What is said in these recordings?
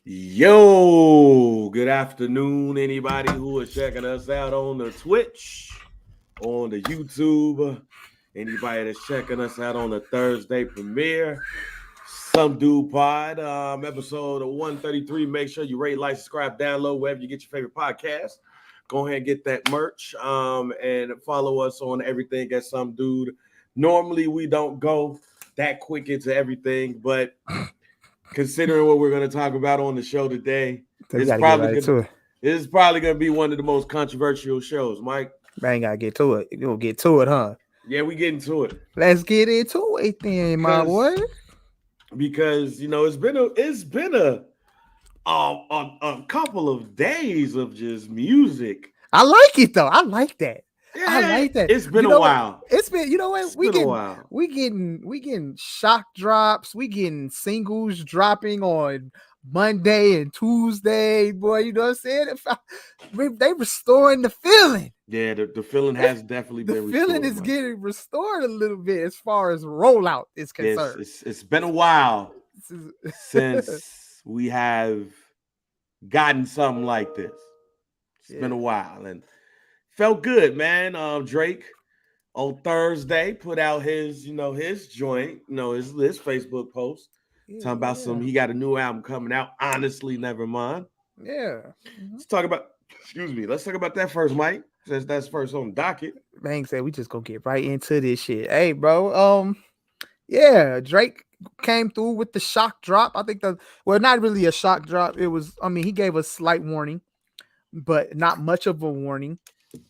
Yo, good afternoon, anybody who is checking us out on the Twitch, on the YouTube, anybody that's checking us out on the Thursday premiere, Some Dude Pod, episode of 133. Make sure you rate, like, subscribe, download wherever you get your favorite podcast. Go ahead and get that merch, and follow us on everything at Some Dude. Normally, we don't go that quick into everything, but considering what we're going to talk about on the show today, it's probably going to be one of the most controversial shows, Mike. Man, gotta get to it. You'll get to it, huh? Yeah, we get into it. Let's get into it then, my boy. Because it's been a couple of days of just music. I like it though. I like that. Yeah, I like that. It's been a while. It's been, we getting shock drops. We getting singles dropping on Monday and Tuesday. Boy, you know what I'm saying? They restoring the feeling. Yeah, the feeling has definitely been restored. The feeling is getting restored a little bit as far as rollout is concerned. It's been a while since we have gotten something like this. It's been a while and felt good, man. Drake on Thursday put out his joint, his Facebook post talking about he got a new album coming out. Honestly, Nevermind. Yeah. Let's talk about that first, Mike. Since that's first on the docket. Bang said we just gonna get right into this shit. Hey, bro. Drake came through with the shock drop. I think not really a shock drop. It was, he gave a slight warning, but not much of a warning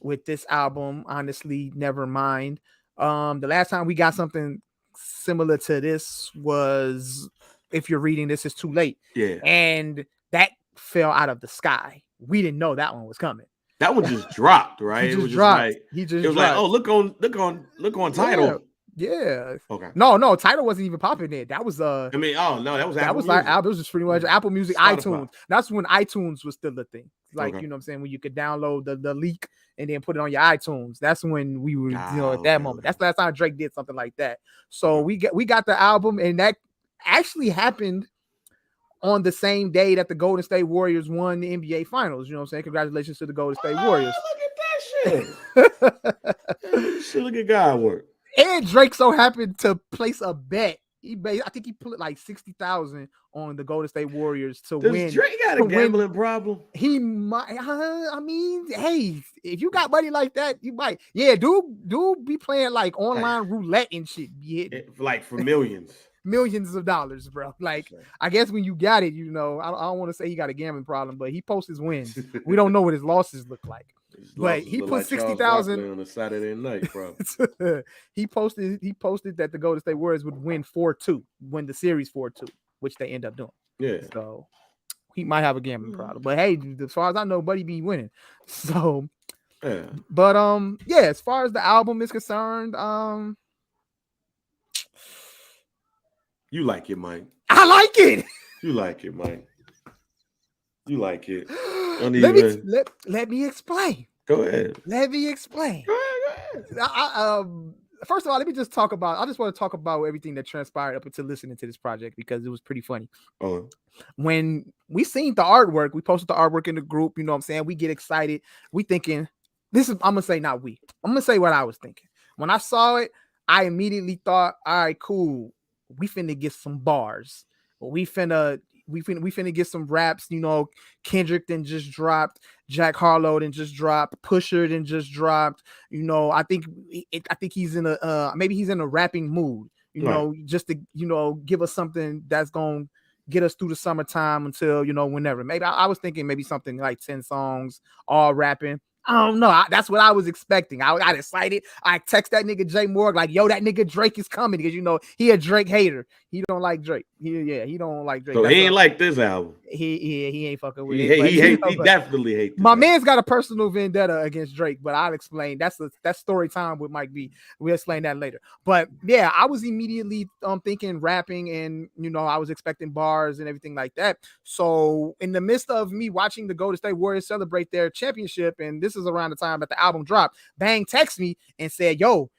with this album. Honestly, Nevermind. The last time we got something similar to this was, if you're reading this, it's too late. Yeah. And that fell out of the sky. We didn't know that one was coming. That one just dropped, right? It was dropped. Like, oh, look on Tidal. Yeah. Okay. No, Tidal wasn't even popping there. That was that was Apple Music. Like Apple. It was just pretty much Apple Music, Spotify. iTunes. That's when iTunes was still the thing. Like, you know what I'm saying, when you could download the leak and then put it on your iTunes. That's when we were, at that moment. That's the last time Drake did something like that. So we got the album, and that actually happened on the same day that the Golden State Warriors won the NBA Finals. You know what I'm saying? Congratulations to the Golden State Warriors. Look at that shit. Look at God work. And Drake so happened to place a bet. I think he put like 60,000 on the Golden State Warriors to win. Does Drake got a gambling problem? He might. Hey, if you got money like that, you might. Yeah, dude be playing like online roulette and shit. Like for millions. Millions of dollars, bro. Like, I guess when you got it, I don't want to say he got a gambling problem, but he posts his wins. We don't know what his losses look like. But he put like 60,000 on a Saturday night, bro. He posted that the Golden State Warriors would win 4-2, win the series 4-2, which they end up doing. Yeah. So he might have a gambling problem. But hey, as far as I know, Buddy be winning. So yeah. But as far as the album is concerned, you like it, Mike. I like it. You like it, Mike. You like it. Let me explain. Go ahead. Let me explain. Go ahead. First of all, let me just talk about. I just want to talk about everything that transpired up until listening to this project because it was pretty funny. Oh. When we seen the artwork, we posted the artwork in the group. You know what I'm saying? We get excited. We thinking this is. I'm gonna say not we. I'm gonna say what I was thinking. When I saw it, I immediately thought, all right, cool. We finna get some bars. We finna get some raps. Kendrick then just dropped. Jack Harlow then just dropped. Pusher then just dropped. I think he's in maybe he's in a rapping mood. Just to give us something that's gonna get us through the summertime until whenever. Maybe I was thinking maybe something like 10 songs, all rapping. I don't know. That's what I was expecting. I got excited. I text that nigga Jay Morgan like, yo, that nigga Drake is coming because he a Drake hater. He don't like Drake. He don't like Drake. So he ain't like this album. He ain't fucking with it. He definitely hates. My man's got a personal vendetta against Drake, but I'll explain. That's story time with Mike B. We'll explain that later. But yeah, I was immediately thinking rapping, and I was expecting bars and everything like that. So in the midst of me watching the Golden State Warriors celebrate their championship, and this is around the time that the album dropped, Bang texted me and said, yo,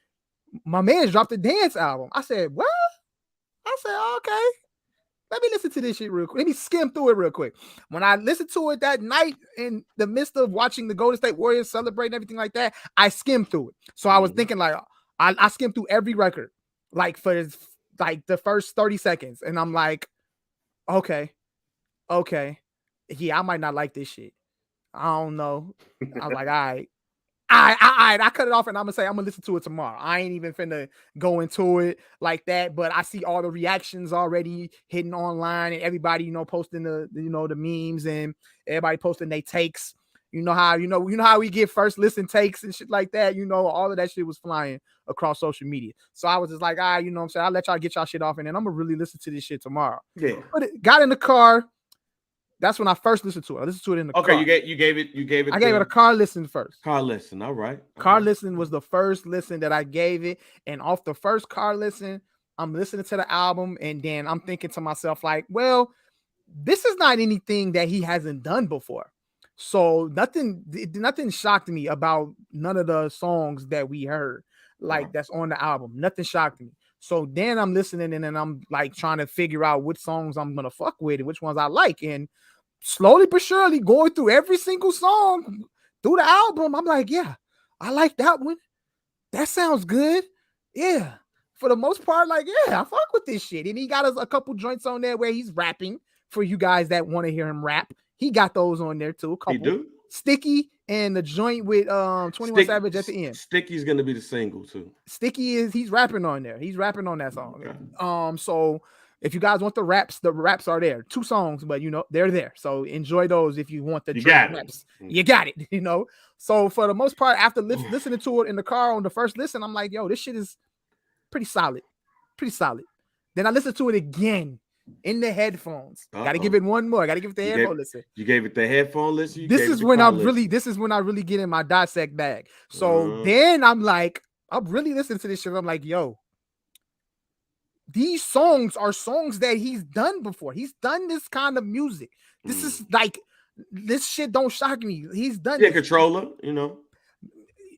my man's dropped a dance album. I said, what? I said, okay. let me listen to this shit real quick. Let me skim through it real quick. When I listened to it that night in the midst of watching the Golden State Warriors celebrate and everything like that, I skimmed through it. So I was thinking like, I skimmed through every record, like for like the first 30 seconds. And I'm like, okay, yeah, I might not like this shit. I don't know. I was like, all right. I cut it off and I'm gonna listen to it tomorrow. I ain't even finna go into it like that, but I see all the reactions already hitting online and everybody, you know, posting the memes and everybody posting their takes. You know how we get first listen takes and shit like that. You know, all of that shit was flying across social media. So I was just like, you know what I'm saying? I'll let y'all get y'all shit off and then I'm gonna really listen to this shit tomorrow. Yeah. But it got in the car. That's when I first listened to it. I listened to it in the car. Okay, you gave it. I gave it a car listen first. Car listen, all right. Car listen was the first listen that I gave it, and off the first car listen, I'm listening to the album, and then I'm thinking to myself like, well, this is not anything that he hasn't done before. So nothing shocked me about none of the songs that we heard, like that's on the album. Nothing shocked me. So then I'm listening and then I'm like trying to figure out which songs I'm gonna fuck with and which ones I like. And slowly but surely going through every single song through the album, I'm like, yeah, I like that one. That sounds good. Yeah. For the most part, like, yeah, I fuck with this shit. And he got us a couple joints on there where he's rapping for you guys that want to hear him rap. He got those on there too. A couple. He do. Sticky and the joint with 21 Savage at the end. Sticky's gonna be the single too. Sticky he's rapping on there. He's rapping on that song. Okay. So if you guys want the raps are there. 2 songs, but you know they're there. So enjoy those if you want the raps. You got it. You know. So for the most part, after listening to it in the car on the first listen, I'm like, yo, this shit is pretty solid. Pretty solid. Then I listened to it again in the headphones. Gotta give it one more. Gotta give it the headphone listen. You gave it the headphone listen. This is when I really get in my dissect bag. So then I'm like, I'm really listening to this shit. I'm like, yo, these songs are songs that he's done before. He's done this kind of music. This is like, this shit don't shock me. He's done. Yeah, Controller, you know.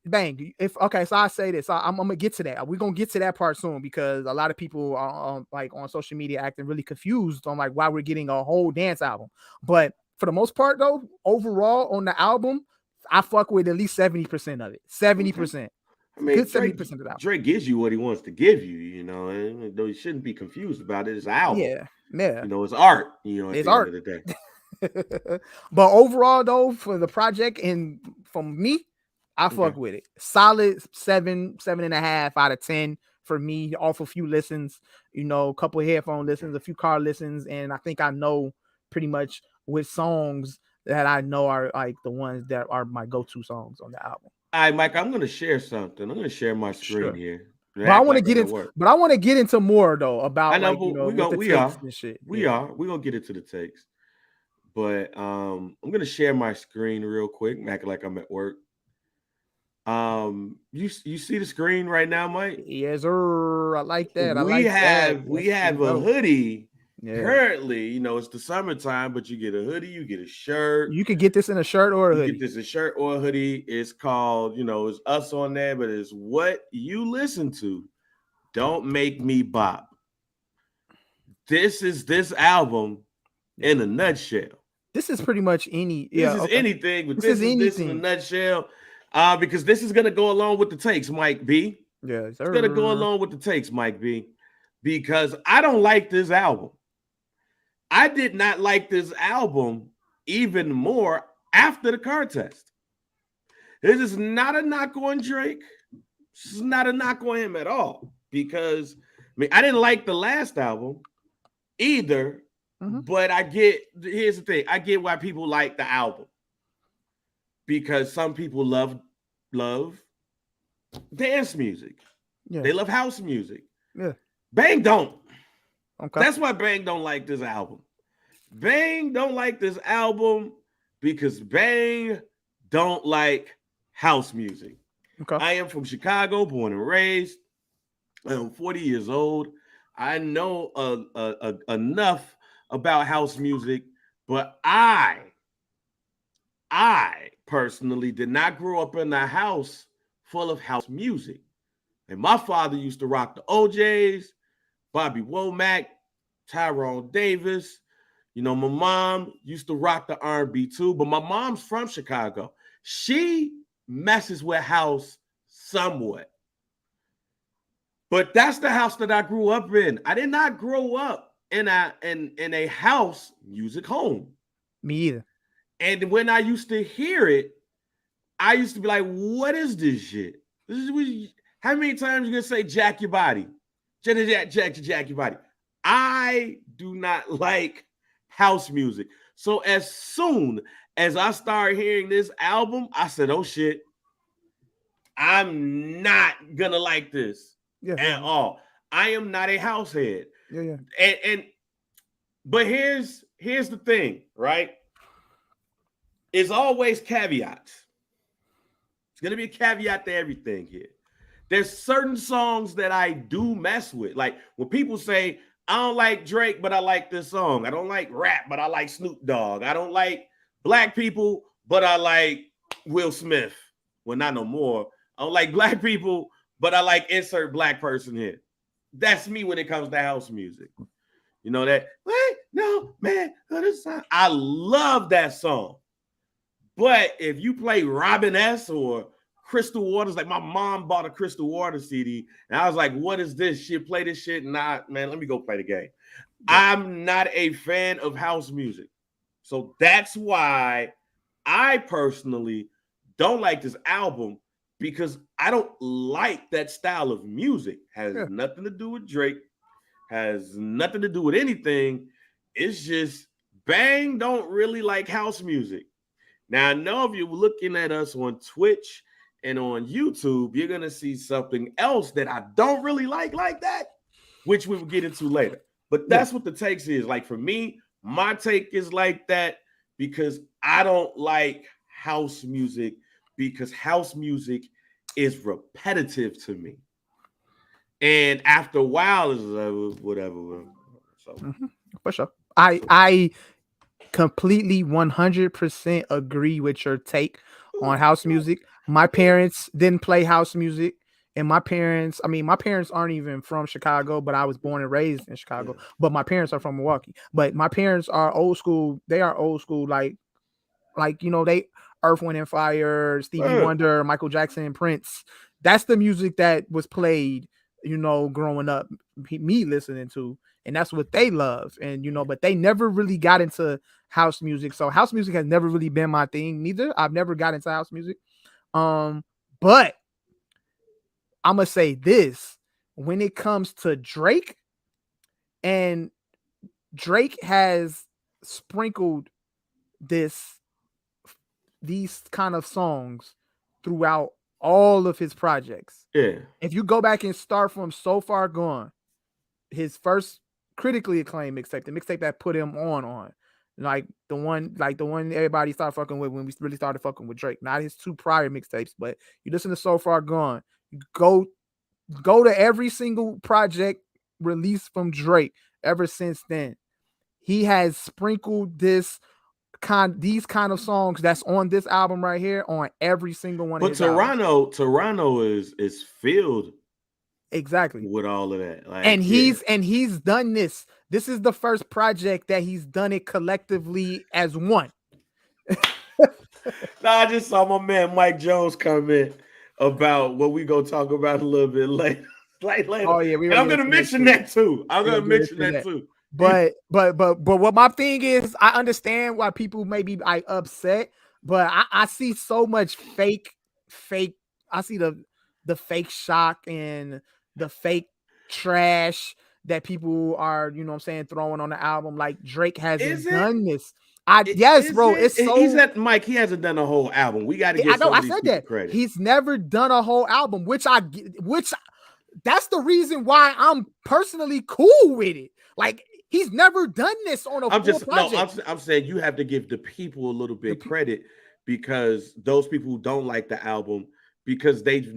Bang. So I say this. I'm gonna get to that. We're gonna get to that part soon because a lot of people are like on social media acting really confused on like why we're getting a whole dance album. But for the most part, though, overall on the album, I fuck with at least 70% of it. 70%. I mean, good 70% of the album. Drake gives you what he wants to give you, you know, and you shouldn't be confused about it. It's an album. Yeah. You know, it's art. You know, at it's the art. End of the day. But overall, though, for the project and from me, I fuck with it. Solid 7.5 out of 10 for me. Off a few listens, you know, a couple of headphone listens, a few car listens, and I think I know pretty much which songs that I know are like the ones that are my go-to songs on the album. All right, Mike, I'm gonna share something. I'm gonna share my screen here. But I want to get into. But I want to get into more though about. I know, like, you know, we are. We're gonna get into the takes. But I'm gonna share my screen real quick. Act like I'm at work. You see the screen right now, Mike? Yes, sir. I like that. We have a hoodie. Currently, you know, it's the summertime, but you get a hoodie, you get a shirt. You could get this in a shirt or a hoodie. Get this a shirt or a hoodie. It's called, you know, it's us on there, but it's what you listen to. Don't make me bop. This is this album in a nutshell. This is pretty much any. This is anything, but this is in a nutshell. Because this is gonna go along with the takes, Mike B. Yeah, sir. It's gonna go along with the takes, Mike B. Because I don't like this album. I did not like this album even more after the car test. This is not a knock on Drake. This is not a knock on him at all. Because I didn't like the last album either. But here's the thing. I get why people like the album. Because some people love dance music. Yeah. They love house music. Yeah. Bang don't. Okay. That's why Bang don't like this album. Bang don't like this album because Bang don't like house music. Okay. I am from Chicago, born and raised. I am 40 years old. I know enough about house music, but I personally did not grow up in a house full of house music. And my father used to rock the OJs, Bobby Womack, Tyrone Davis. You know, my mom used to rock the R&B too, but my mom's from Chicago. She messes with house somewhat. But that's the house that I grew up in. I did not grow up in a house music home. Me either. And when I used to hear it, I used to be like, what is this shit? How many times you gonna say jack your body? Jack your body. I do not like house music. So as soon as I started hearing this album, I said, oh shit, I'm not gonna like this at all. I am not a house head. Yeah. But here's the thing, right? It's always caveats. It's gonna be a caveat to everything here. There's certain songs that I do mess with. Like when people say, I don't like Drake, but I like this song. I don't like rap, but I like Snoop Dogg. I don't like black people, but I like Will Smith. Well, not no more. I don't like black people, but I like insert black person here. That's me when it comes to house music. You know that? Wait, no, man. I love that song. But if you play Robin S. or Crystal Waters, like my mom bought a Crystal Waters CD, and I was like, what is this shit? Play this shit. Man, let me go play the game. Yeah. I'm not a fan of house music. So that's why I personally don't like this album, because I don't like that style of music. Has nothing to do with Drake. Has nothing to do with anything. It's just Bang don't really like house music. Now, I know if you're looking at us on Twitch and on YouTube, you're going to see something else that I don't really like that, which we will get into later. But that's what the takes is. Like for me, my take is like that because I don't like house music, because house music is repetitive to me. And after a while, it's whatever. So for sure. I completely 100% agree with your take on house music. My parents didn't play house music, and my parents aren't even from Chicago, but I was born and raised in Chicago. Yeah. But my parents are from Milwaukee. But my parents are old school. They are old school, like you know, they Earth, Wind and Fire, Stevie Wonder, Michael Jackson, and Prince. That's the music that was played, you know, growing up, me listening to. And that's what they love. And, you know, but they never really got into house music. So house music has never really been my thing neither. I've never got into house music. But I'm going to say this, when it comes to Drake, and Drake has sprinkled these kind of songs throughout all of his projects. Yeah. If you go back and start from So Far Gone, his first critically acclaimed mixtape, the mixtape that put him on, like the one everybody started fucking with when we really started fucking with Drake. Not his two prior mixtapes, but you listen to So Far Gone, you go to every single project released from Drake ever since then. He has sprinkled these kind of songs that's on this album right here on every single one. But Toronto is filled exactly with all of that. Like, and he's done this. This is the first project that he's done it collectively as one. I just saw my man Mike Jones comment about what we gonna talk about a little bit later. Oh yeah, and I'm gonna mention that too. But what my thing is, I understand why people may be upset, but I see so much fake. I see the fake shock and the fake trash that people are, you know what I'm saying, throwing on the album. Like Drake hasn't done this. Bro. It's so. He's at Mike. He hasn't done a whole album. We got to get. I know. I said that credit. He's never done a whole album, which that's the reason why I'm personally cool with it. Like he's never done this on a full project. I'm saying you have to give the people a little bit credit, because those people who don't like the album, because this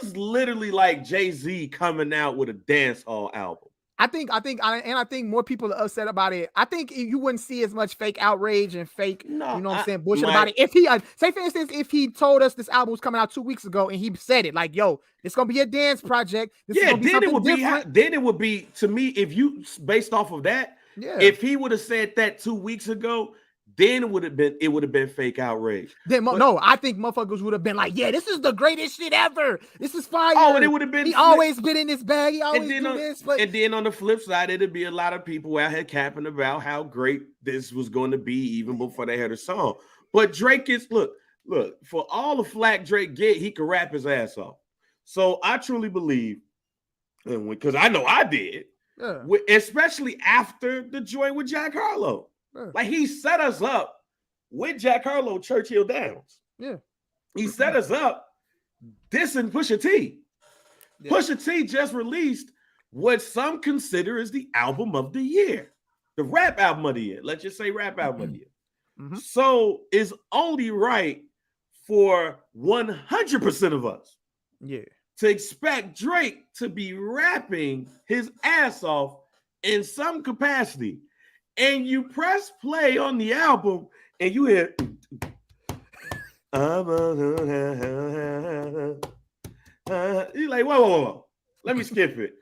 is literally like Jay-Z coming out with a dance hall album. I think more people are upset about it. I think you wouldn't see as much fake outrage and fake, No, you know what I'm saying, bullshit about it. If he, say for instance, if he told us this album was coming out 2 weeks ago and he said it like, yo, it's going to be a dance project. This is gonna be then something different. then it would be, to me, if you, based off of that, if he would have said that 2 weeks ago, then it would have been fake outrage. No, I think motherfuckers would have been like, yeah, this is the greatest shit ever. This is fire. Oh, and it would have been. He always been in this bag. He always do this. But and then on the flip side, it'd be a lot of people out here capping about how great this was going to be even before they heard a song. But Drake is look for all the flack Drake get, he can rap his ass off. So I truly believe, and because I know I did, especially after the joint with Jack Harlow. Like he set us up with Jack Harlow, Churchill Downs. Yeah. He set us up dissing Pusha T. Yeah. Pusha T just released what some consider is the album of the year. The rap album of the year. Let's just say rap album of the year. Mm-hmm. So it's only right for 100% of us to expect Drake to be rapping his ass off in some capacity. And you press play on the album and you hear you're like, whoa. Let me skip it.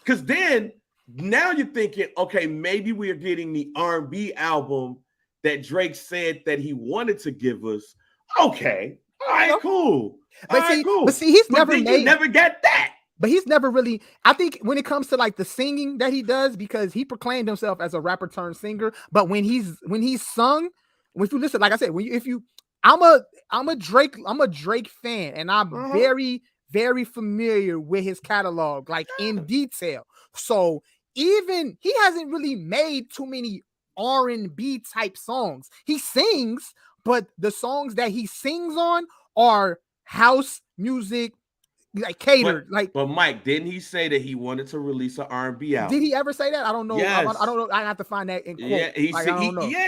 Because then now you're thinking, okay, maybe we are getting the R&B album that Drake said that he wanted to give us. Okay. All right, cool. But see, he's never got that. But he's never really, I think when it comes to like the singing that he does, because he proclaimed himself as a rapper turned singer. But when he's sung, when you listen, like I said, I'm a Drake fan, and I'm very, very familiar with his catalog, like in detail. So even he hasn't really made too many R&B type songs. He sings, but the songs that he sings on are house music, like catered. But Mike, didn't he say that he wanted to release an R&B album? Did he ever say that? I don't know. Yes. I don't know. I have to find that in quote. Yeah,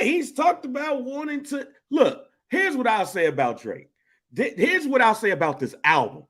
he's talked about wanting to. Look, here's what I'll say about Drake. Here's what I'll say about this album.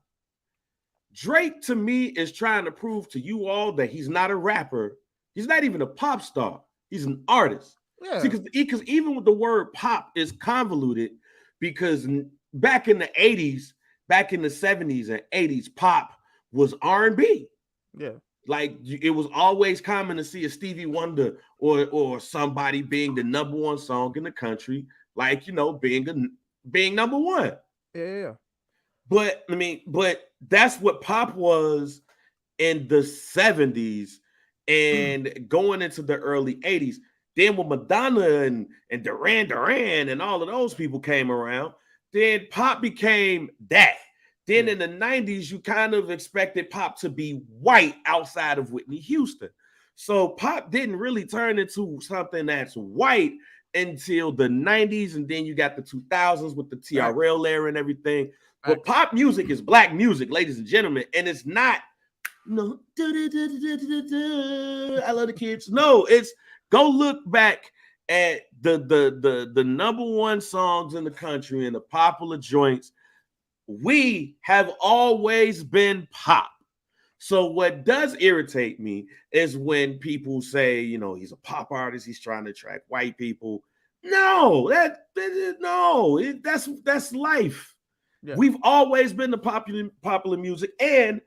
Drake, to me, is trying to prove to you all that he's not a rapper. He's not even a pop star. He's an artist. Yeah. Because even with the word pop is convoluted, because back in the 80s, back in the 70s and 80s, pop was R&B. Yeah. Like it was always common to see a Stevie Wonder or somebody being the number one song in the country, like, being number one. Yeah. But that's what pop was in the 70s and going into the early 80s. Then when Madonna and Duran and all of those people came around, then pop became that. Then in the 90s, you kind of expected pop to be white outside of Whitney Houston. So pop didn't really turn into something that's white until the 90s. And then you got the 2000s with the TRL era and everything. But pop music is black music, ladies and gentlemen. And it's not, I love the kids. No, it's go look back at the number one songs in the country and the popular joints. We have always been pop. So what does irritate me is when people say, he's a pop artist, he's trying to attract white people. No, that's life. Yeah. We've always been the popular music, and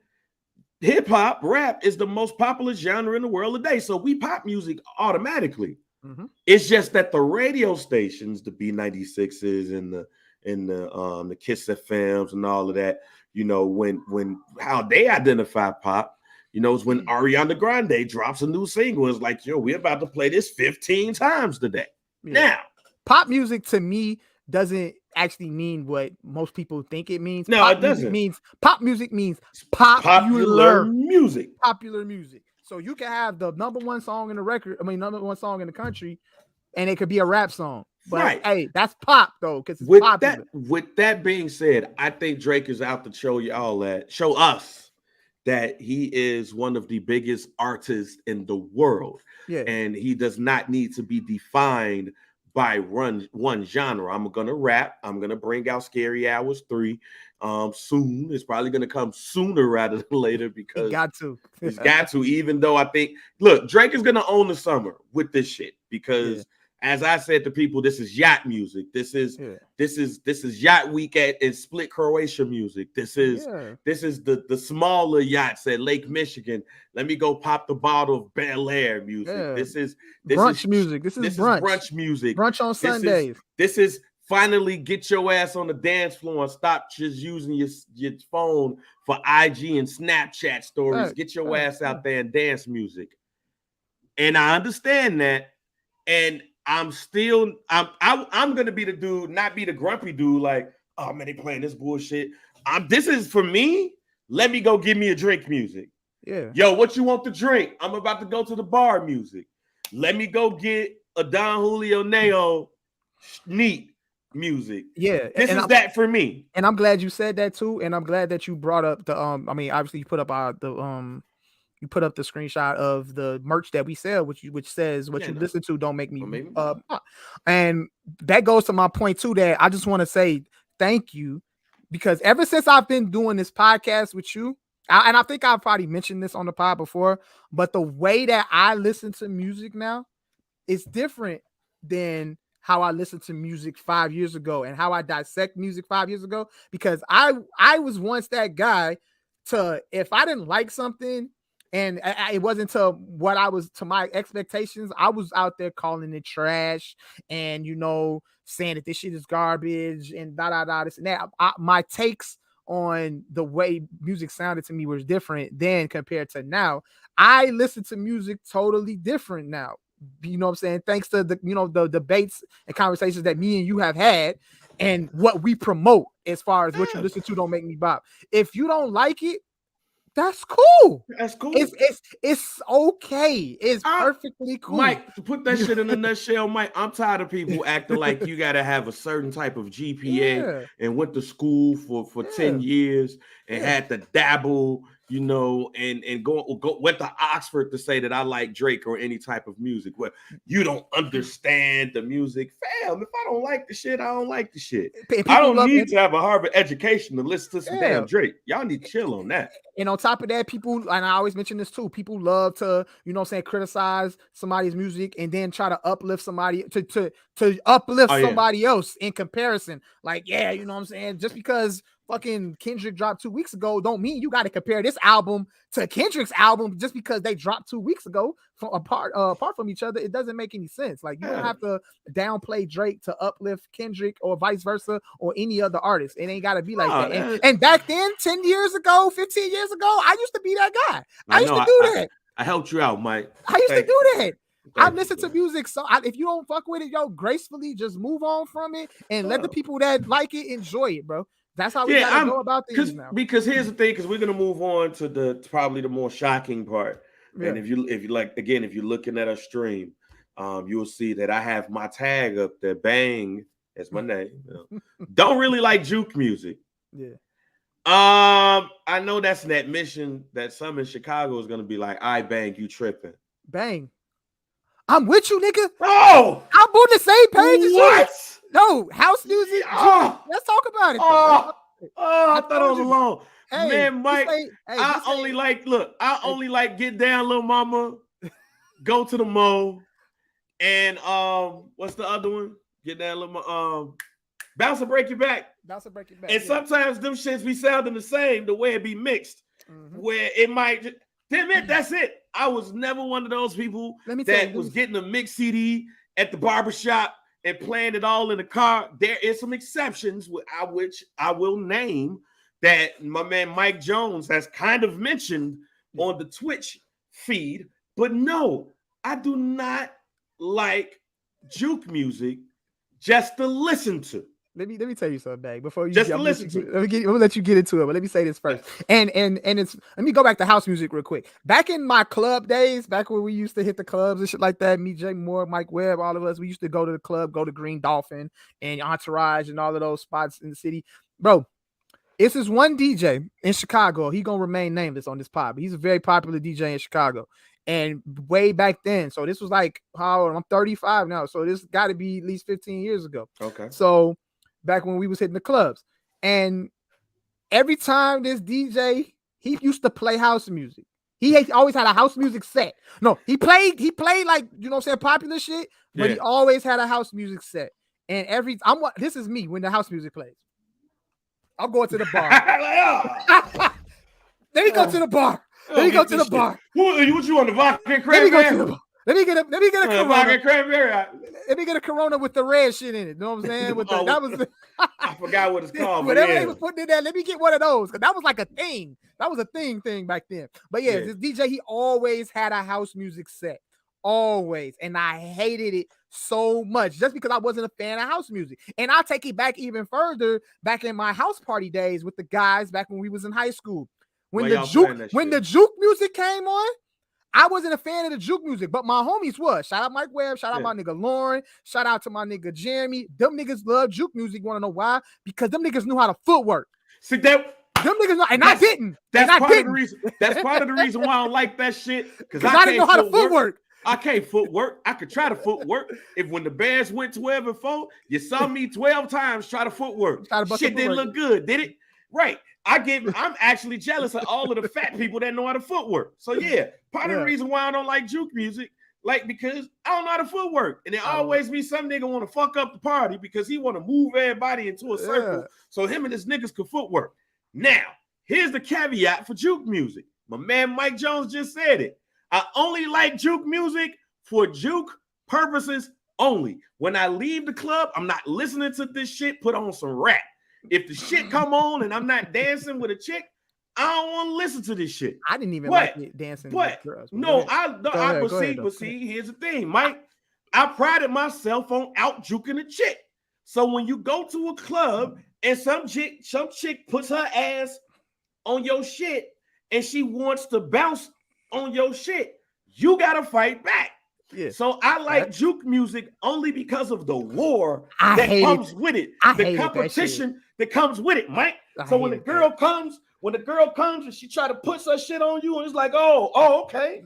hip hop, rap is the most popular genre in the world today. So we pop music automatically. Mm-hmm. It's just that the radio stations, the B96s and the Kiss FMs and all of that, when how they identify pop, is when Ariana Grande drops a new single. It's like, we're about to play this 15 times today. Yeah. Now, pop music to me doesn't actually mean what most people think it means. No, it doesn't. Pop music means popular music. Popular music. So you can have the number one song in the record, number one song in the country, and it could be a rap song. But hey, that's pop though, because it's popular. With that being said, I think Drake is out to show us that he is one of the biggest artists in the world. Yeah. And he does not need to be defined by one genre. I'm gonna rap. I'm gonna bring out Scary Hours 3 soon. It's probably gonna come sooner rather than later because he's got to. Even though I think, look, Drake is gonna own the summer with this shit because, as I said to people, this is yacht music. This is yacht week in Split, Croatia music. This is the smaller yachts at Lake Michigan. Let me go pop the bottle of Bel Air music. Yeah. This is music. This is brunch music. Brunch on Sundays. This is finally get your ass on the dance floor and stop just using your phone for IG and Snapchat stories. Get your ass out there and dance music. And I understand that. And I'm gonna be the dude, not be the grumpy dude, like, oh man, they playing this bullshit. This is for me. Let me go give me a drink music. Yeah. Yo, what you want to drink? I'm about to go to the bar music. Let me go get a Don Julio Neo neat music. Yeah. This is that for me. And I'm glad you said that too. And I'm glad that you brought up the I mean, obviously you put up you put up the screenshot of the merch that we sell, which says what you listen to don't make me and that goes to my point too, that I just want to say thank you, because ever since I've been doing this podcast with you, and I think I've probably mentioned this on the pod before, but the way that I listen to music now is different than how I listened to music 5 years ago and how I dissect music 5 years ago, because I was once that guy to, if I didn't like something and it wasn't to my expectations, I was out there calling it trash and, saying that this shit is garbage and this and that. My takes on the way music sounded to me was different then compared to now. I listen to music totally different now. You know what I'm saying? Thanks to the debates and conversations that me and you have had and what we promote as far as what you listen to don't make me bop. If you don't like it, that's cool. That's cool. It's okay. It's perfectly cool. Mike, to put that shit in a nutshell, Mike, I'm tired of people acting like you got to have a certain type of GPA and went to school for 10 years and had to dabble, and went to Oxford to say that I like Drake or any type of music. Well, you don't understand the music. Fam, if I don't like the shit, I don't like the shit. I don't need to have a Harvard education to listen to some damn Drake. Y'all need to chill on that. And on top of that, people, and I always mention this too, people love to, criticize somebody's music and then try to uplift somebody to uplift somebody else in comparison. Like, just because fucking Kendrick dropped 2 weeks ago don't mean you got to compare this album to Kendrick's album just because they dropped 2 weeks ago apart from each other. It doesn't make any sense. Like, you don't have to downplay Drake to uplift Kendrick or vice versa or any other artist. It ain't got to be like that. And back then, 10 years ago, 15 years ago, I used to be that guy. I used to do that. I helped you out, Mike. I used to do that. I listen to music, so if you don't fuck with it, gracefully just move on from it and let the people that like it enjoy it, bro. That's how we gotta go about things now. Because here's the thing, because we're gonna move on to probably the more shocking part. Yeah. And if you if you're looking at a stream, you'll see that I have my tag up there. Bang, that's my name. Don't really like Juke music. Yeah. I know that's an admission that some in Chicago is gonna be like, "I bang, you tripping." Bang. I'm with you, nigga. Oh, I'm on the same page as you. What? No, house music. Let's talk about it. I thought I was alone. Hey, man, Mike, I only like Get Down, Little Mama, Go to the Mo, and what's the other one? Get Down, Little Mama, Bounce and Break Your Back. Bounce and Break Your Back. And sometimes them shits be sounding the same, the way it be mixed, where it might just, damn it, that's it. I was never one of those people that was getting a mix CD at the barbershop and playing it all in the car. There is some exceptions, which I will name, that my man Mike Jones has kind of mentioned on the Twitch feed. But no, I do not like Juke music just to listen to. Let me tell you something, Bang. Before you just listen to it. I'm gonna let you get into it, but let me say this first. And it's, let me go back to house music real quick. Back in my club days, back when we used to hit the clubs and shit like that, me, Jay Moore, Mike Webb, all of us, we used to go to the club, go to Green Dolphin and Entourage and all of those spots in the city. Bro, it's this one DJ in Chicago. He gonna remain nameless on this pod, but he's a very popular DJ in Chicago. And way back then, so this was like I'm 35 now, so this got to be at least 15 years ago. Okay. So back when we was hitting the clubs, and every time this DJ, he used to play house music. He always had a house music set. No, he played like, you know what I'm saying, popular shit, but he always had a house music set. And this is me when the house music plays. I'm going to the bar. Let me go to the bar. Let me go to the bar. What you on the vodka and cranberry? Let me get a Corona. Vodka and cranberry. Let me get a Corona with the red shit in it. You know what I'm saying? That was I forgot what it's called. Whatever they was putting in there, let me get one of those, because that was like a thing. That was a thing back then. But yeah, this DJ, he always had a house music set. Always. And I hated it so much just because I wasn't a fan of house music. And I'll take it back even further, back in my house party days with the guys back when we was in high school. When the Juke music came on, I wasn't a fan of the Juke music, but my homies was. Shout out Mike Webb, shout out my nigga Lauren, shout out to my nigga Jeremy. Them niggas love Juke music. Want to know why? Because them niggas knew how to footwork. See that? Them niggas know, and I didn't. That's part of the reason. That's part of the reason why I don't like that shit. Because I didn't know how to footwork. I can't footwork. I could try to footwork. If when the Bears went 12-4, you saw me 12 times try to footwork. Shit didn't look good, did it? Right. I'm actually jealous of all of the fat people that know how to footwork. So yeah, part of the reason why I don't like Juke music, because I don't know how to footwork. And there always be some nigga want to fuck up the party because he want to move everybody into a circle so him and his niggas could footwork. Now, here's the caveat for Juke music. My man Mike Jones just said it. I only like Juke music for Juke purposes only. When I leave the club, I'm not listening to this shit. Put on some rap. If the shit come on and I'm not dancing with a chick, I don't want to listen to this shit. I didn't even like it dancing with girls. No, but see, here's the thing, Mike. I prided myself on out juking a chick. So when you go to a club and some chick puts her ass on your shit and she wants to bounce on your shit, you gotta fight back. Yeah. So I like Juke music only because of the war that comes with it. The competition that comes with it, Mike. So when the girl comes and she try to put her shit on you, and it's like, okay.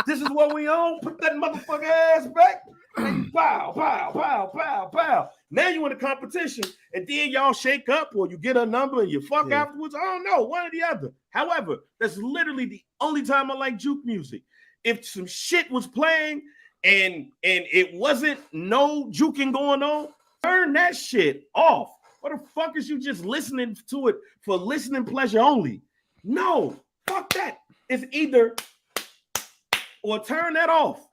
This is what we on. Put that motherfucker ass back. And pow, pow, pow, pow, pow. Now you in a competition, and then y'all shake up, or you get a number and you fuck afterwards. I don't know, one or the other. However, that's literally the only time I like Juke music. If some shit was playing and it wasn't no juking going on, turn that shit off. What the fuck is you just listening to it for listening pleasure only? No, fuck that. It's either or turn that off.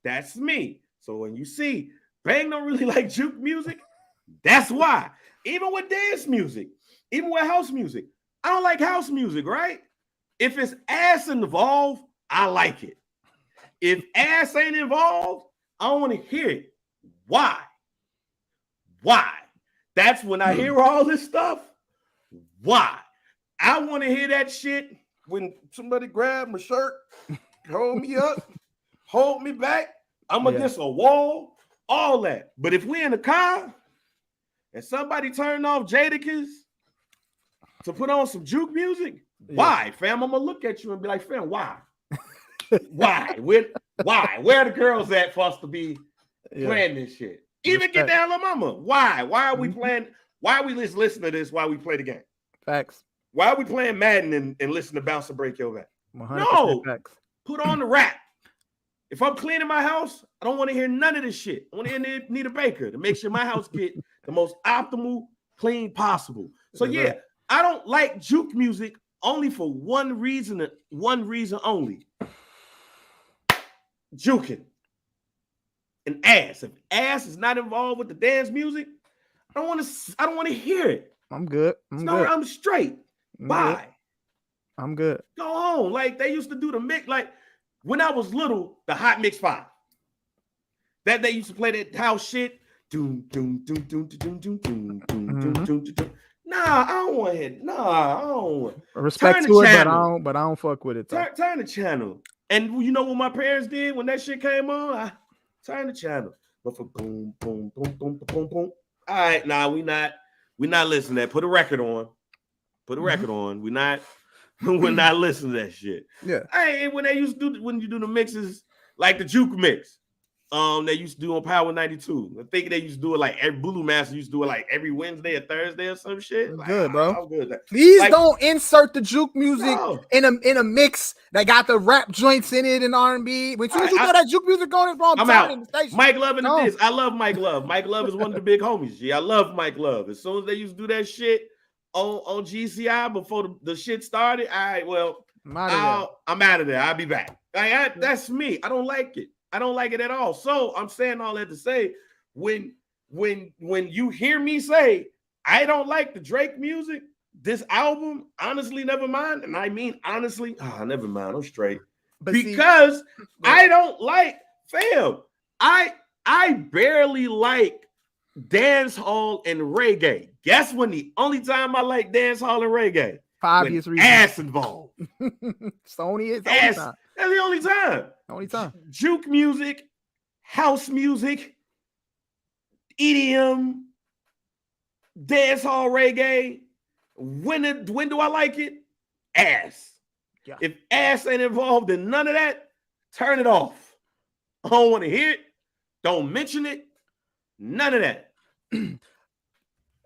That's me. So when you see Bang don't really like Juke music, that's why. Even with dance music, even with house music, I don't like house music, right? If it's ass involved, I like it. If ass ain't involved, I don't want to hear it. Why? That's when I hear all this stuff. Why? I want to hear that shit when somebody grab my shirt, hold me up, hold me back. I'm against a wall, all that. But if we in the car and somebody turned off Jadakiss to put on some Juke music, why, fam? I'm going to look at you and be like, fam, why? Why? Where are the girls at for us to be playing this shit? Even get down on mama. Why? Why are we playing? Why are we just listening to this while we play the game? Facts. Why are we playing Madden and listen to Bounce and Break Your Back? No. Facts. Put on the rap. If I'm cleaning my house, I don't want to hear none of this shit. I want to hear Nita Baker to make sure my house get the most optimal clean possible. So I don't like Juke music only for one reason only. Juking. And ass. If ass is not involved with the dance music, I don't want to hear it. I'm good. I'm straight. Bye. I'm good. Go on. Like they used to do the mix. Like when I was little, the Hot Mix 5. That they used to play that house shit. Doom, doom, doom, doom, doom, doom, doom, doom, doom, doom. Nah, I don't want it. Nah, I don't want it. Respect to it, but I don't fuck with it. Turn the channel. And you know what my parents did when that shit came on? I turn the channel. But for boom, boom, boom, boom, boom, boom. All right, nah, we not listening to that. Put a record on. We're not when I listen to that shit. Yeah. When they used to do when you do the mixes like the Juke mix. They used to do on Power 92. I think they used to do it like every Blue Master used to do it like every Wednesday or Thursday or some shit. Like, Good, bro. I'm good. Please like, don't insert the Juke music in a mix that got the rap joints in it and R&B. When you throw that Juke music on it, bro, I'm out. In the station. Mike Love and this. I love Mike Love. Mike Love is one of the big homies. G. I love Mike Love. As soon as they used to do that shit on GCI before the shit started, I'm out of there. I'll be back. That's me. I don't like it. I don't like it at all. So I'm saying all that to say, when you hear me say I don't like the Drake music, this album, honestly, Nevermind, and I mean honestly, Nevermind, I'm straight. But because I don't like, fam, I barely like dance hall and reggae. Guess when the only time I like dance hall and reggae? For obvious reasons. Ass involved. Sony is ass. That's the only time. Only time. Juke music, house music, EDM, dance hall reggae. When do I like it? Ass. Yeah. If ass ain't involved in none of that, turn it off. I don't want to hear it. Don't mention it. None of that.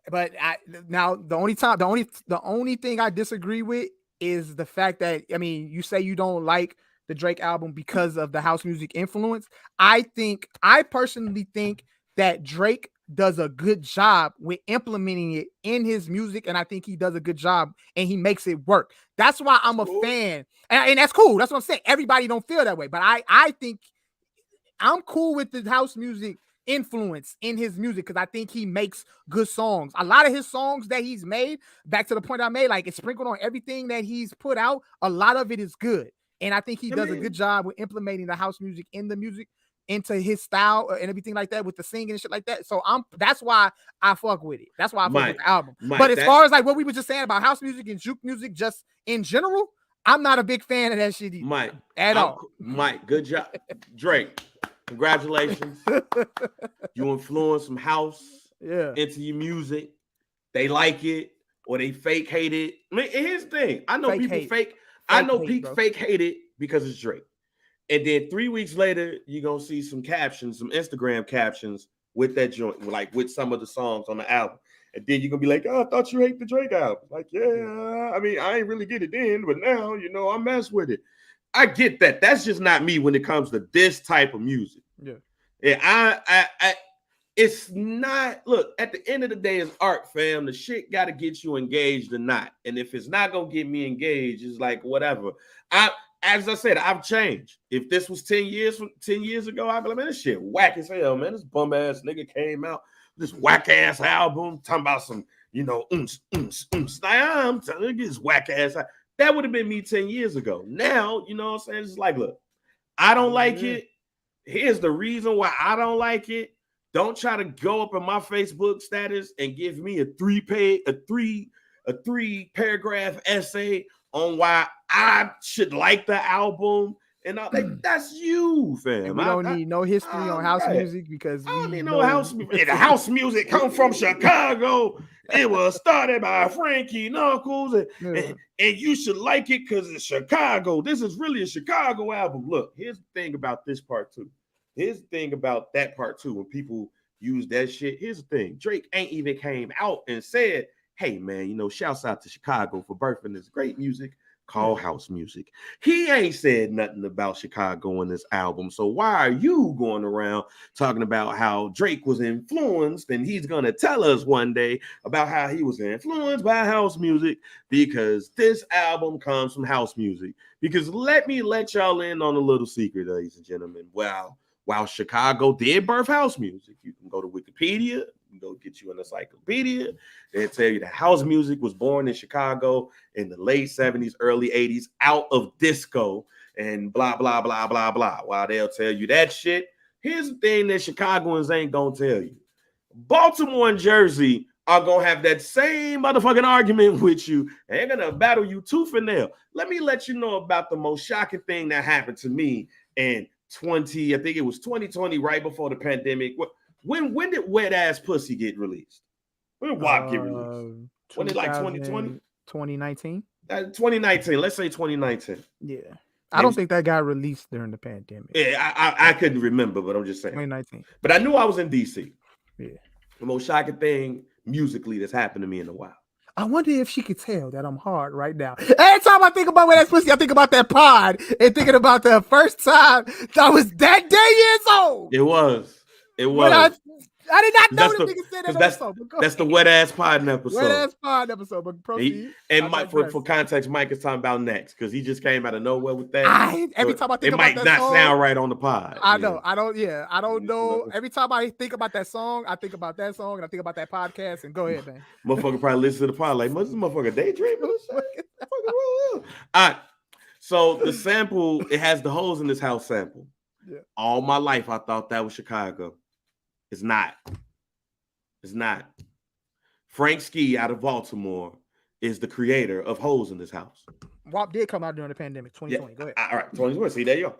But the only thing I disagree with is the fact that, I mean, you say you don't like the Drake album because of the house music influence. I personally think that Drake does a good job with implementing it in his music, and I think he does a good job and he makes it work. That's why I'm a fan, and that's cool. That's what I'm saying. Everybody don't feel that way, but I think I'm cool with the house music influence in his music because I think he makes good songs. A lot of his songs that he's made, back to the point I made, like it's sprinkled on everything that he's put out. A lot of it is good, and I think he does a good job with implementing the house music in the music into his style and everything like that with the singing and shit like that. So that's why I fuck with it. That's why I fuck with the album. But as far as like what we were just saying about house music and juke music, just in general, I'm not a big fan of that shit either. Mike, good job. Drake, congratulations. You influenced some house into your music. They like it or they fake hate it. I mean, here's the thing. I know people fake hate it because it's Drake. And then 3 weeks later, you're going to see some captions, some Instagram captions with that joint, like with some of the songs on the album. And then you're going to be like, oh, I thought you hate the Drake album. Like, yeah, I mean, I ain't really get it then, but now, I mess with it. I get that. That's just not me when it comes to this type of music. Yeah. Yeah, it's not, look, at the end of the day, it's art, fam. The shit got to get you engaged or not. And if it's not going to get me engaged, it's like, whatever. As I said, I've changed. If this was 10 years ago, I'd be like, man, this shit whack as hell, man. This bum ass nigga came out, this whack ass album, talking about some, I'm telling you, this whack ass. That would have been me 10 years ago. Now, you know what I'm saying? It's like, look, I don't like it. Here's the reason why I don't like it. Don't try to go up in my Facebook status and give me a three paragraph essay on why I should like the album and all that. That's you, fam. And we don't need no history on house music because I don't need no house music. The house music come from Chicago. It was started by Frankie Knuckles, and you should like it because it's Chicago. This is really a Chicago album. Look, here's the thing about this part too. Here's the thing about that part too. When people use that shit, here's the thing. Drake ain't even came out and said, hey, man, shouts out to Chicago for birthing this great music called house music. He ain't said nothing about Chicago in this album. So why are you going around talking about how Drake was influenced and he's going to tell us one day about how he was influenced by house music? Because this album comes from house music. Because let me let y'all in on a little secret, ladies and gentlemen. While Chicago did birth house music, you can go to Wikipedia, you can go get you an encyclopedia. They'll tell you that house music was born in Chicago in the late 70s, early 80s, out of disco and blah, blah, blah, blah, blah. While they'll tell you that shit, here's the thing that Chicagoans ain't gonna tell you. Baltimore and Jersey are gonna have that same motherfucking argument with you. And they're gonna battle you tooth and nail. Let me let you know about the most shocking thing that happened to me in 2020, right before the pandemic. When did Wet Ass Pussy get released? When did WAP get released? When did 2020? 2019. 2019. Let's say 2019. Yeah. I don't think that got released during the pandemic. Yeah, I couldn't remember, but I'm just saying. 2019. But I knew I was in DC. Yeah. The most shocking thing musically that's happened to me in a while. I wonder if she could tell that I'm hard right now. Every time I think about where that's pussy, I think about that pod and thinking about the first time I was that day years old. It was. I did not know the nigga said that episode. That's the wet ass pod episode. Wet ass pod episode, but proceed. And Mike, for context, Mike is talking about next because he just came out of nowhere with that. Every time I think it about might that not song, sound right on the pod. I know. I don't know. Every time I think about that song, I think about that song and I think about that podcast. And go ahead, man. Motherfucker probably listen to the pod like, this motherfucker daydreaming. All right. So the sample, it has the holes in this house sample. Yeah. All my life, I thought that was Chicago. It's not. It's not. Frank Ski out of Baltimore is the creator of Holes in This House. WAP did come out during the pandemic, 2020. Go ahead. All right, 2020. See, there you go.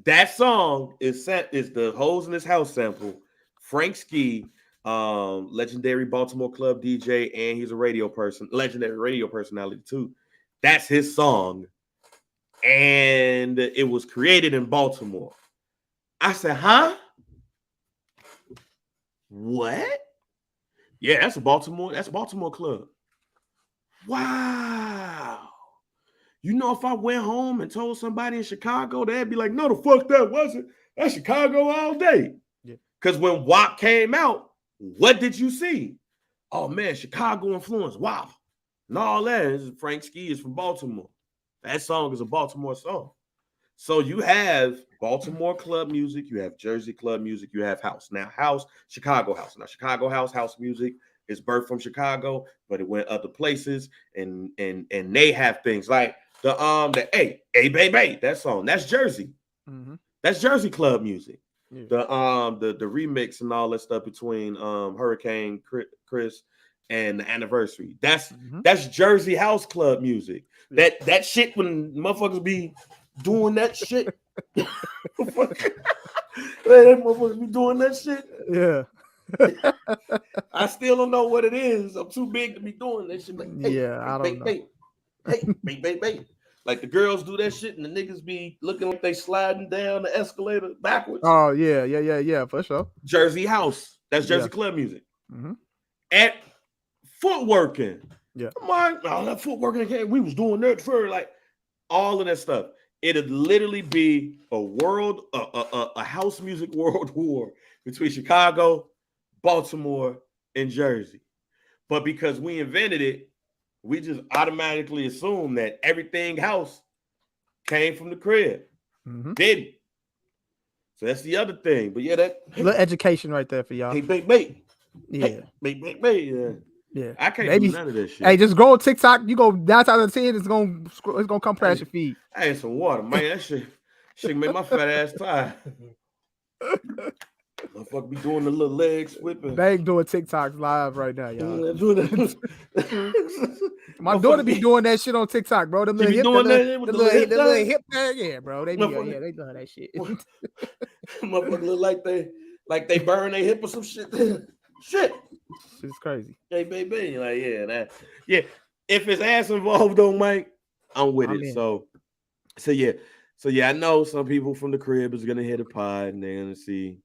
That song is the Holes in This House sample. Frank Ski, legendary Baltimore club DJ, and he's a legendary radio personality too. That's his song. And it was created in Baltimore. I said, huh? What? Yeah, that's Baltimore club. Wow. You know, if I went home and told somebody in Chicago, they'd be like, no, the fuck that wasn't. That's Chicago all day. Yeah. Because when WAP came out, what did you see? Oh man, Chicago influence. Wow. And all that. Frank Ski is from Baltimore. That song is a Baltimore song. So you have Baltimore club music, you have Jersey club music, you have house. Now Chicago house. Now Chicago house music is birthed from Chicago, but it went other places, and they have things like the hey baby, that song. That's Jersey. Mm-hmm. That's Jersey club music. Yeah. The remix and all that stuff between Hurricane Chris and the Anniversary. That's Jersey house club music. Yeah. That shit when motherfuckers be doing that shit. That motherfuckers be doing that shit. Yeah. I still don't know what it is. I'm too big to be doing that shit. Like, I don't know. Hey. Like the girls do that shit and the niggas be looking like they sliding down the escalator backwards. Oh, yeah, for sure. Jersey house. That's Jersey club music. Mm-hmm. At footworking. Yeah. Come on. Oh, that footworking, we was doing that for like all of that stuff. It'd literally be a house music world war between Chicago, Baltimore, and Jersey. But because we invented it, we just automatically assume that everything house came from the crib. Mm-hmm. Didn't. So that's the other thing. But yeah, that little education right there for y'all. Hey, babe. Yeah. Hey. Yeah. I can't do none of this shit. Hey, just go on TikTok. You go down to the 10, it's gonna come past your feed. I had some water, man. That shit make my fat ass tired. Motherfucker be doing the little leg whipping. They ain't doing TikToks live right now, y'all. My daughter be doing that shit on TikTok, bro. The little hip thing, yeah, bro. They doing that shit. Motherfucker look like they burn their hip or some shit. Shit. It's crazy. Hey, baby. Like, yeah. If it's ass involved though, Mike, I'm with it. So yeah, I know some people from the crib is gonna hit a pod and they're gonna see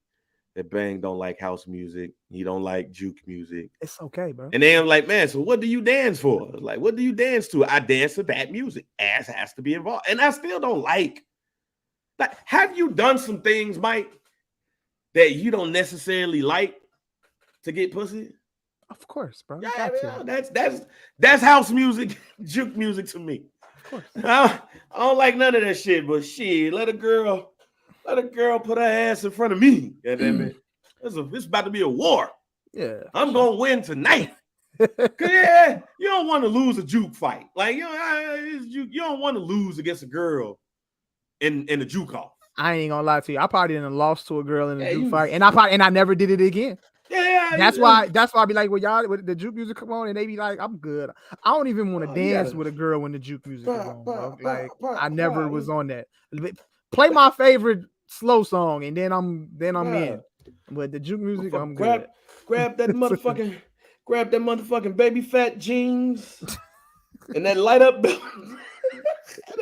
that Bang don't like house music. He don't like juke music. It's okay, bro. And then I'm like, man, so what do you dance for? Like, what do you dance to? I dance to that music. Ass has to be involved. And I still don't like. Have you done some things, Mike, that you don't necessarily like to get pussy? Of course, bro. Yeah, that's house music, juke music to me. Of course. I don't like none of that shit, but shit, let a girl put her ass in front of me. It's about to be a war. Yeah. I'm gonna win tonight. Yeah, you don't want to lose a juke fight. Like, you don't want to lose against a girl in the juke off. I ain't gonna lie to you. I probably didn't lost to a girl in a juke fight, and I never did it again. Yeah, that's why I be like, well, y'all, with the juke music come on, and they be like, I'm good. I don't even want to dance with a girl when the juke music is on, bro. Like, I never was on that. Play my favorite slow song, and then I'm in. But the juke music, I'm good. Grab that motherfucking baby fat jeans. And that light up belt.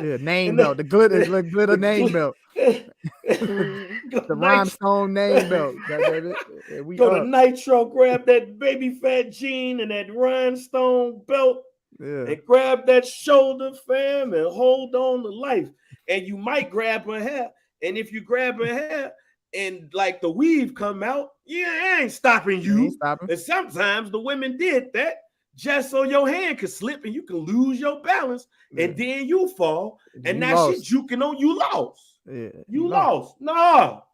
Yeah, name belt. The glitter name belt. The rhinestone name belt. We go to Nitro, grab that baby fat jean and that rhinestone belt. Yeah. And grab that shoulder, fam, and hold on to life. And you might grab her hair. And if you grab her hair and like the weave come out, yeah, it ain't stopping you. Ain't stopping. And sometimes the women did that just so your hand could slip and you can lose your balance. Yeah. And then you fall. And you now lost. she juking on you lost. Yeah, you lost. No,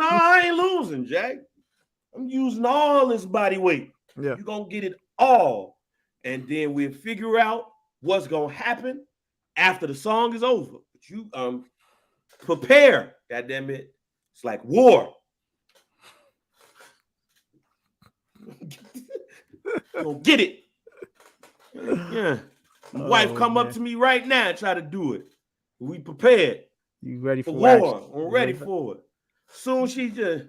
I ain't losing, Jack. I'm using all this body weight. Yeah. You're going to get it all. And then we'll figure out what's going to happen after the song is over. But you prepare, goddamn it. It's like war. Don't get it. Yeah. My wife come up to me right now and try to do it. We prepared. You ready for war? I'm ready for it. Soon she just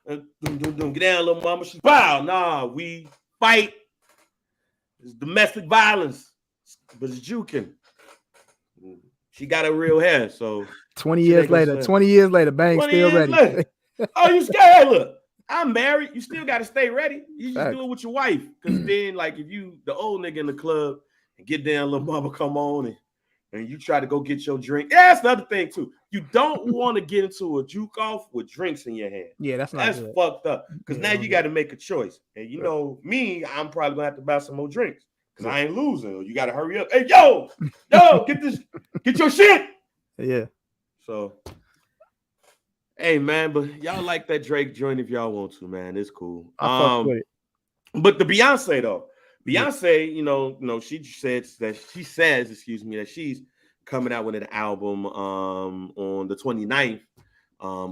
get down, little mama. She bow. Nah, we fight. It's domestic violence, but it's juking. She got a real hair, so 20 years later, bang, still ready. Oh, you scared? Hey, look, I'm married. You still got to stay ready. You just do it with your wife, because then, like, if you the old nigga in the club and get down, little mama come on and you try to go get your drink. Yeah, that's the other thing too. You don't want to get into a juke off with drinks in your hand. Yeah, that's good. Fucked up. Because now you got to make a choice. And you know me, I'm probably gonna have to buy some more drinks because I ain't losing. You got to hurry up. Hey, yo, get your shit. Yeah. So, hey man, but y'all like that Drake joint if y'all want to, man. It's cool. I fuck with it. But the Beyonce though. Beyonce, you know, she says that she's coming out with an album on the 29th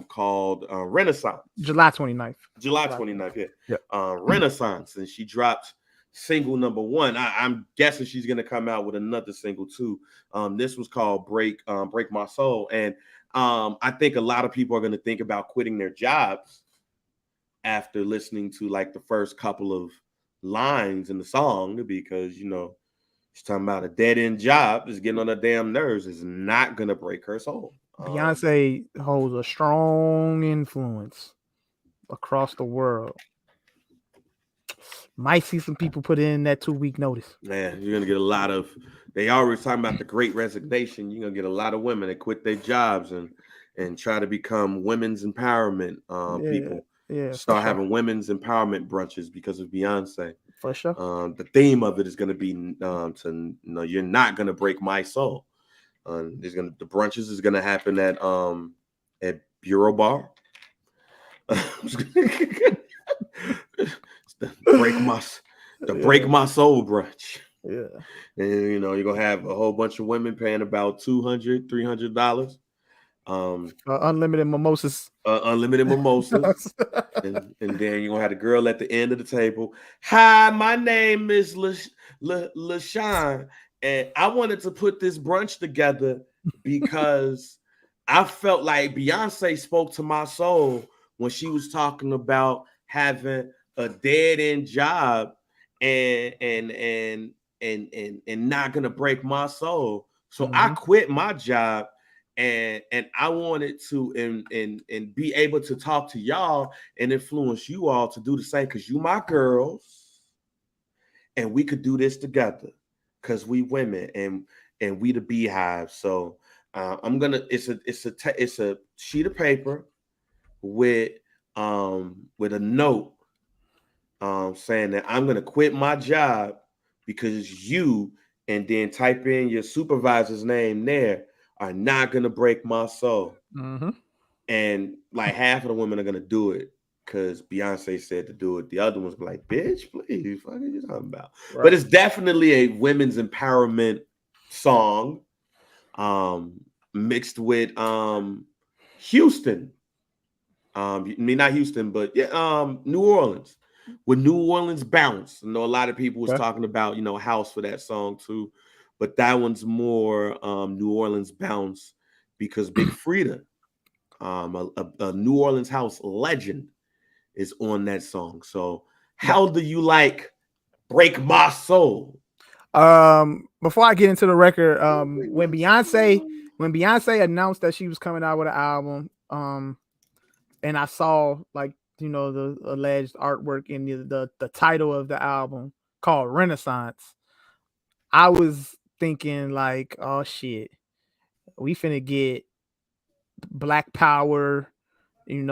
called Renaissance. July 29th. July 29th, yeah. Renaissance. And she dropped single number 1. I'm guessing she's gonna come out with another single too. This was called Break My Soul. And I think a lot of people are gonna think about quitting their jobs after listening to like the first couple of lines in the song, because you know she's talking about a dead-end job is getting on her damn nerves, is not gonna break her soul. Beyonce holds a strong influence across the world. Might see some people put in that 2-week notice. Man, you're gonna get a lot of. They always talking about the Great Resignation. You're gonna get a lot of women that quit their jobs and try to become women's empowerment people. Yeah, start having women's empowerment brunches because of Beyonce. For sure. The theme of it is going to be you're not going to break my soul. The brunches is going to happen at Bureau Bar. break my soul brunch. Yeah. And you're gonna have a whole bunch of women paying about $200-$300. Unlimited mimosas. And then you're gonna have the girl at the end of the table. Hi, my name is LaShawn, and I wanted to put this brunch together because I felt like Beyonce spoke to my soul when she was talking about having a dead-end job and not gonna break my soul. So I quit my job. And I wanted to and be able to talk to y'all and influence you all to do the same, because you my girls, and we could do this together because we women and we the beehive. So I'm gonna it's a sheet of paper with a note saying that I'm gonna quit my job because you, and then type in your supervisor's name there, are not gonna break my soul. And like half of the women are gonna do it because Beyonce said to do it. The other ones be like, bitch, please, what are you talking about? Right. But it's definitely a women's empowerment song, mixed with Houston. Not Houston, but New Orleans. With New Orleans bounce. I know a lot of people was talking about, house for that song too. But that one's more New Orleans bounce because Big Freedia, a New Orleans house legend, is on that song. So how do you like Break My Soul? Before I get into the record, when Beyonce announced that she was coming out with an album, and I saw like the alleged artwork in the title of the album called Renaissance, I was thinking like, oh shit, we finna get Black Power, I think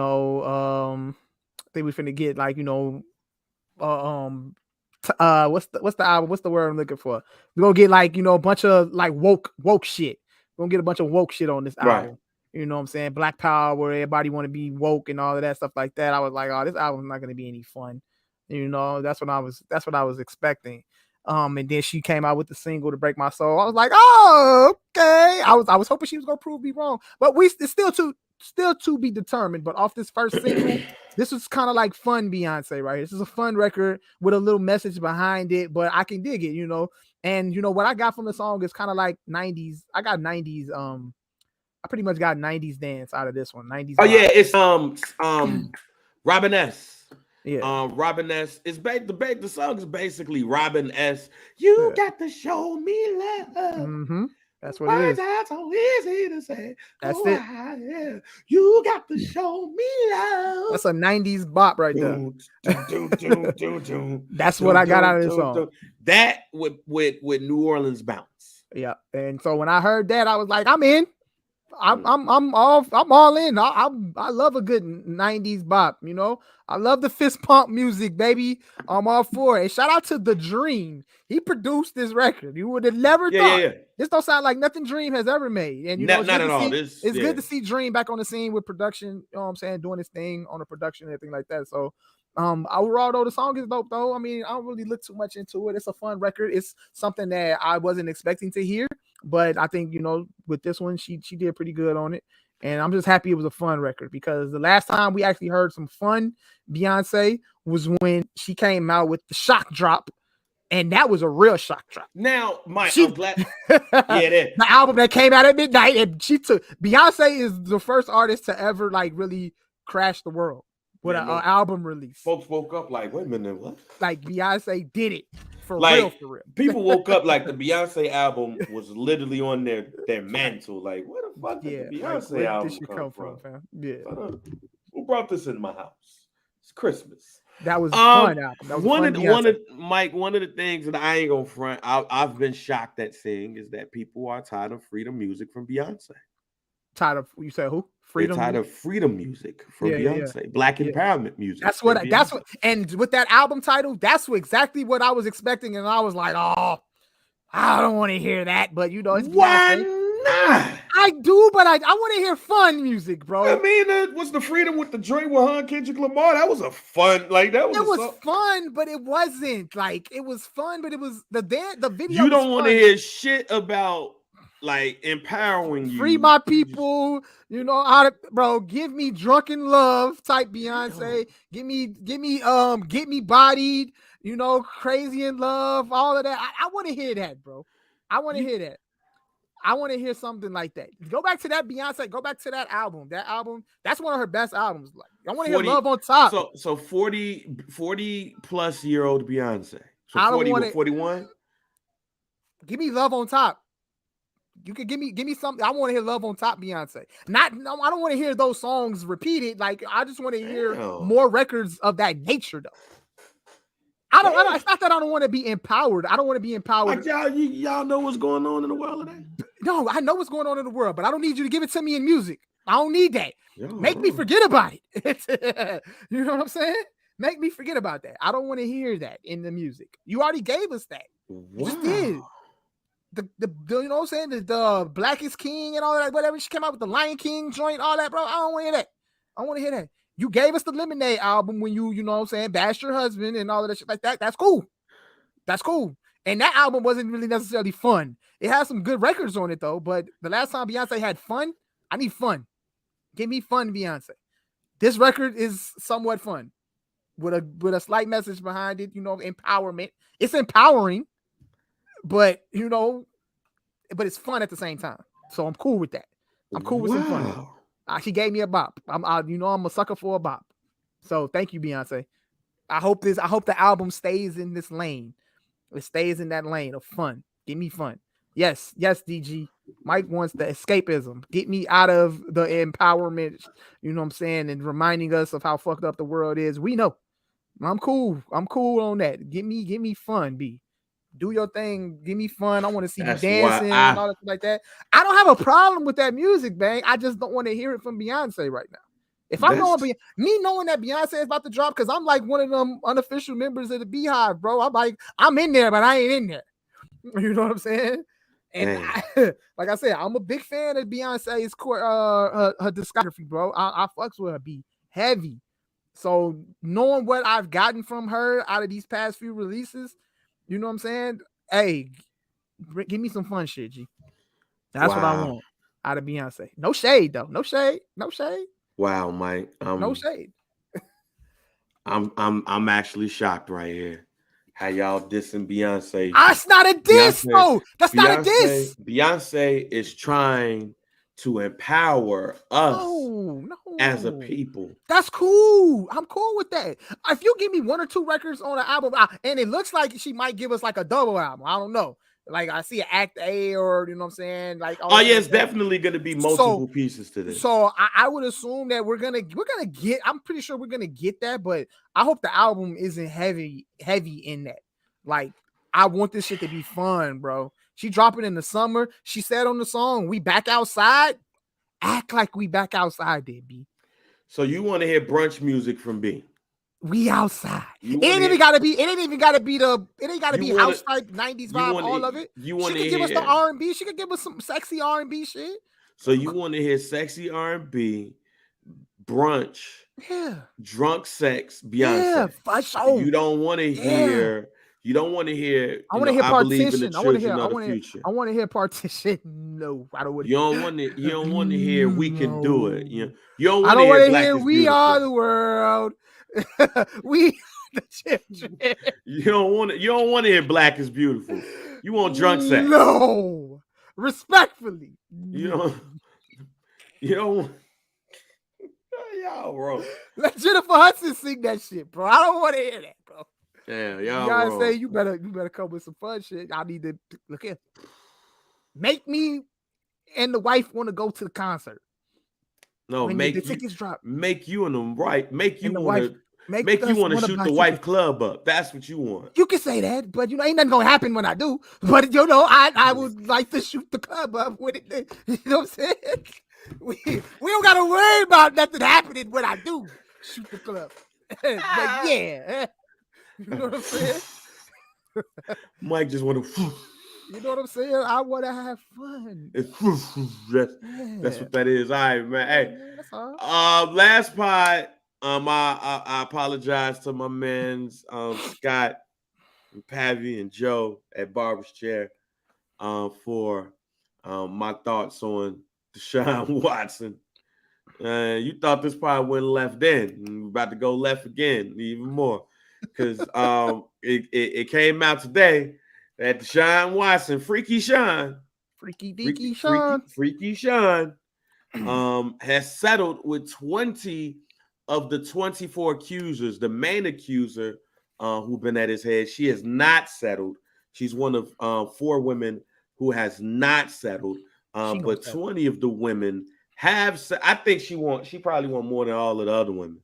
we finna get like what's the album? What's the word I'm looking for? We're gonna get like a bunch of like woke shit. We're gonna get a bunch of woke shit on this album. Right. You know what I'm saying? Black Power, everybody want to be woke and all of that stuff like that. I was like, oh, this album's not gonna be any fun. That's what I was expecting. And then she came out with the single To Break My Soul. I was like, oh, okay. I was hoping she was gonna prove me wrong, but it's still to be determined. But off this first single, this was kind of like fun Beyonce, right? This is a fun record with a little message behind it, but I can dig it, And what I got from the song is kind of like 90s. I got 90s. I pretty much got 90s dance out of this one. 90s. Oh yeah, it's Robin S. Yeah. Robin S. Is the song is basically Robin S. You got to show me love. Mm-hmm. That's what it is. That's so easy to say. That's oh, it. Yeah. You got to show me love. That's a 90s bop right there. That's what I got out of this song. That with New Orleans bounce. Yeah. And so when I heard that, I was like, I'm in. I'm all in. I love a good 90s bop, I love the fist pump music, baby. I'm all for it. And shout out to The Dream. He produced this record. You would have never thought. Yeah. This don't sound like nothing Dream has ever made. And not at all. It's good to see Dream back on the scene with production, you know what I'm saying, doing his thing on the production and everything like that. So overall though, the song is dope though. I mean, I don't really look too much into it. It's a fun record. It's something that I wasn't expecting to hear. But I think, with this one, she did pretty good on it. And I'm just happy it was a fun record, because the last time we actually heard some fun Beyonce was when she came out with the Shock Drop. And that was a real shock drop. Now, Mike, I'm glad. The album that came out at midnight, and Beyonce is the first artist to ever like really crash the world with an album release. Folks woke up like, wait a minute, what? Like Beyonce did it. For real. People woke up like the Beyonce album was literally on their mantle. Like, where the fuck did the Beyonce album come from? Fam? Yeah. Who brought this in my house? It's Christmas. That was a fun album. That was one of the things that I ain't gonna front, I've been shocked at seeing is that people are tired of freedom music from Beyonce. Tired of, you said who? Freedom. They're tired of freedom music from Beyonce. Yeah. Black empowerment music. That's what. And with that album title, that's exactly what I was expecting, and I was like, oh, I don't want to hear that. But it's why Beyonce. Not? I do, but I want to hear fun music, bro. I mean, what's the freedom with the joint with Kendrick Lamar? That was a fun, like that was. It was fun, but it wasn't like it was fun, but it was the video. You don't want to hear shit about like empowering you. Free my people, bro. Give me Drunken Love type Beyonce. Give me Bodied. Crazy in Love. All of that. I want to hear that, bro. I want to hear that. I want to hear something like that. Go back to that Beyonce. Go back to that album. That album, that's one of her best albums. Like, I want to hear Love on Top. So 40 plus year old Beyonce. So 40, 41. Give me Love on Top. You could give me something. I want to hear Love on Top Beyonce. I don't want to hear those songs repeated. Like, I just want to hear more records of that nature, though. I don't. It's not that I don't want to be empowered. I don't want to be empowered. Like y'all know what's going on in the world today. No, I know what's going on in the world, but I don't need you to give it to me in music. I don't need that. Make me forget about it. You know what I'm saying? Make me forget about that. I don't want to hear that in the music. You already gave us that. You just did. The you know what I'm saying? The Black is King and all that, whatever. She came out with the Lion King joint, all that, bro. I don't want to hear that. I want to hear that. You gave us the Lemonade album when you know what I'm saying, bashed your husband and all of that shit like that. That's cool. That's cool. And that album wasn't really necessarily fun. It has some good records on it though, but the last time Beyonce had fun, I need fun. Give me fun, Beyonce. This record is somewhat fun with a slight message behind it, empowerment. It's empowering, but but it's fun at the same time. So I'm cool with that. I'm cool with some fun. She gave me a bop. I'm a sucker for a bop. So thank you, Beyonce. I hope the album stays in this lane. It stays in that lane of fun. Give me fun. Yes, DG. Mike wants the escapism. Get me out of the empowerment, you know what I'm saying, and reminding us of how fucked up the world is. We know. I'm cool. I'm cool on that. Give me fun, B. Do your thing. Give me fun. I want to see you That's why dancing and all that like that. I don't have a problem with that music, bang. I just don't want to hear it from Beyonce right now. If I'm knowing me knowing that Beyonce is about to drop, because I'm like one of them unofficial members of the Beehive, bro. I'm like, I'm in there, but I ain't in there. You know what I'm saying? And like I said, I'm a big fan of Beyonce's her discography, bro. I fucks with her. Be heavy. So knowing what I've gotten from her out of these past few releases, you know what I'm saying? Hey, give me some fun shit, G. That's what I want out of Beyonce. No shade though. No shade. Wow, Mike. No shade. I'm actually shocked right here. How y'all dissing Beyonce? That's not a diss, bro. That's not a diss. Beyonce is trying to empower us as a people. That's cool. I'm cool with that. If you give me 1 or 2 records on an album, and it looks like she might give us like a double album. I don't know. Like I see an Act A, or you know what I'm saying? Like it's definitely gonna be multiple pieces to this. So I would assume that we're gonna get. I'm pretty sure we're gonna get that, but I hope the album isn't heavy in that. Like I want this shit to be fun, bro. She dropping in the summer. She said on the song, "We back outside." Act like we back outside, there, B. So you want to hear brunch music from B? We outside. It ain't even gotta be house type 90s vibe. All of it. She could give us the R&B. She could give us some sexy R&B shit. So you want to hear sexy R&B, brunch, drunk sex, Beyonce. For sure. You don't want to hear. You don't want to hear. I want to hear Partition. I want to hear Partition. No, I don't want to. You don't want to hear We Can Do It. You don't want to hear We Are the World. We the children. You don't want to hear Black is Beautiful. You want drunk sex. No. Respectfully. You don't y'all bro. Let Jennifer Hudson sing that shit, bro. I don't want to hear that, bro. Damn, y'all gotta say you better come with some fun shit. I need to look here. Make me and the wife want to go to the concert. No, when the tickets drop. Make you and them right. Make you want to shoot the wife club up. That's what you want. You can say that, but ain't nothing gonna happen when I do. But I would like to shoot the club up with it. You know what I'm saying? We don't gotta worry about nothing happening when I do shoot the club. But yeah. You know what I'm saying? Mike just want to. You know what I'm saying? I want to have fun. That's what that is. All right, man. Hey, last pod. I apologize to my mans, Scott, and Pavi, and Joe at Barber's Chair, for my thoughts on Deshaun Watson. You thought this pod went left then. We're about to go left again, even more. Because it came out today that Deshaun Watson, Freaky Deshaun, has settled with 20 of the 24 accusers. The main accuser who've been at his head, she has not settled. She's one of 4 women who has not settled. But 20 of the women have. I think she probably want more than all of the other women.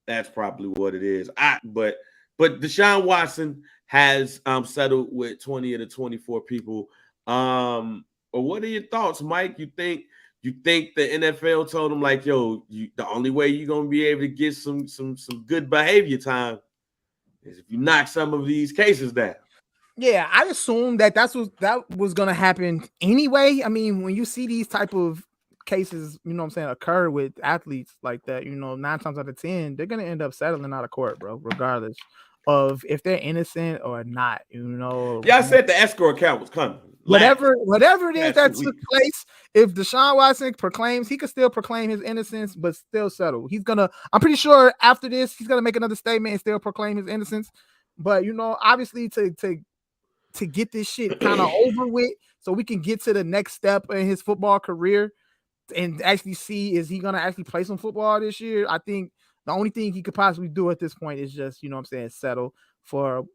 That's probably what it is. But Deshaun Watson has settled with 20 of the 24 people. What are your thoughts, Mike? You think the NFL told him like, yo, the only way you're gonna be able to get some good behavior time is if you knock some of these cases down? Yeah, I assumed that was gonna happen anyway. I mean, when you see these type of cases, you know what I'm saying, occur with athletes like that, 9 times out of 10, they're gonna end up settling out of court, bro, regardless of if they're innocent or not. Yeah, I said the escrow account was coming. Whatever it is that took place, if Deshaun Watson proclaims, he could still proclaim his innocence, but still settle. I'm pretty sure after this, he's gonna make another statement and still proclaim his innocence. But obviously to get this shit kind of over with, so we can get to the next step in his football career and actually see, is he gonna actually play some football this year? I think the only thing he could possibly do at this point is just, settle for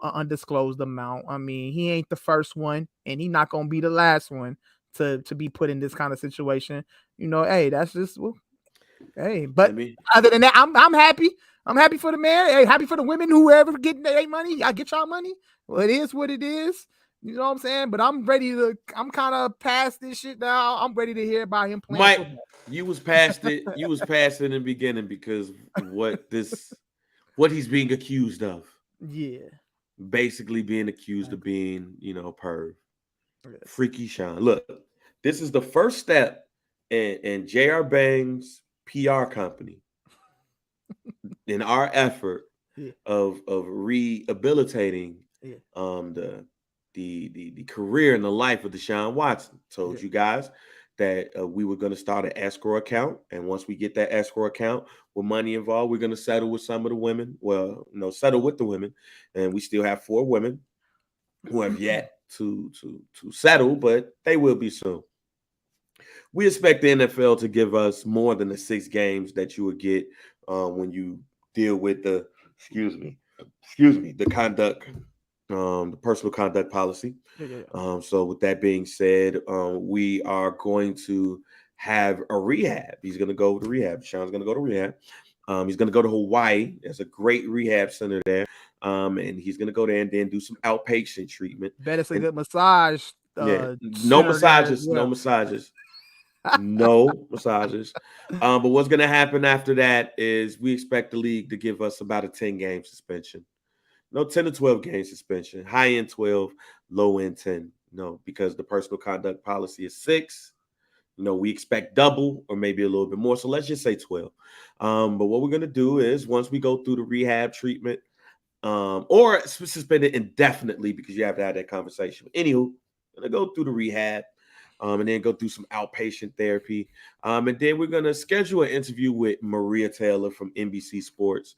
an undisclosed amount. I mean, he ain't the first one, and he not gonna be the last one to be put in this kind of situation. Hey, that's just hey. But other than that, I'm happy. I'm happy for the man. Hey, happy for the women, whoever getting their money. I get y'all money. Well, it is what it is. You know what I'm saying? But I'm kind of past this shit now. I'm ready to hear about him playing Mike, football. you was past it. You was past it in the beginning because what he's being accused of. Yeah. Basically being accused of being, perv. Freaky Deshaun. Look, this is the first step in J.R. Bang's PR company in our effort of rehabilitating the career and the life of Deshaun Watson. Told you guys that we were going to start an escrow account, and once we get that escrow account with money involved, we're going to settle with some of the women. Well, settle with the women, and we still have 4 women who have yet to settle, but they will be soon. We expect the NFL to give us more than the 6 games that you would get when you deal with the conduct, the personal conduct policy. So with that being said, we are going to have a rehab. He's going to go to rehab. Sean's going to go to rehab. He's going to go to Hawaii. There's a great rehab center there. And he's going to go there and then do some outpatient treatment. Bet it's a good massage. No massages. No massages. No massages. But what's going to happen after that is we expect the league to give us about a 10-game suspension. No, 10 to 12 game suspension. High end 12, low end 10. No, because the personal conduct policy is 6. We expect double or maybe a little bit more. So let's just say 12. But what we're going to do is once we go through the rehab treatment, or suspend it indefinitely because you have to have that conversation. Anywho, I'm going to go through the rehab. And then go through some outpatient therapy. And then we're going to schedule an interview with Maria Taylor from NBC Sports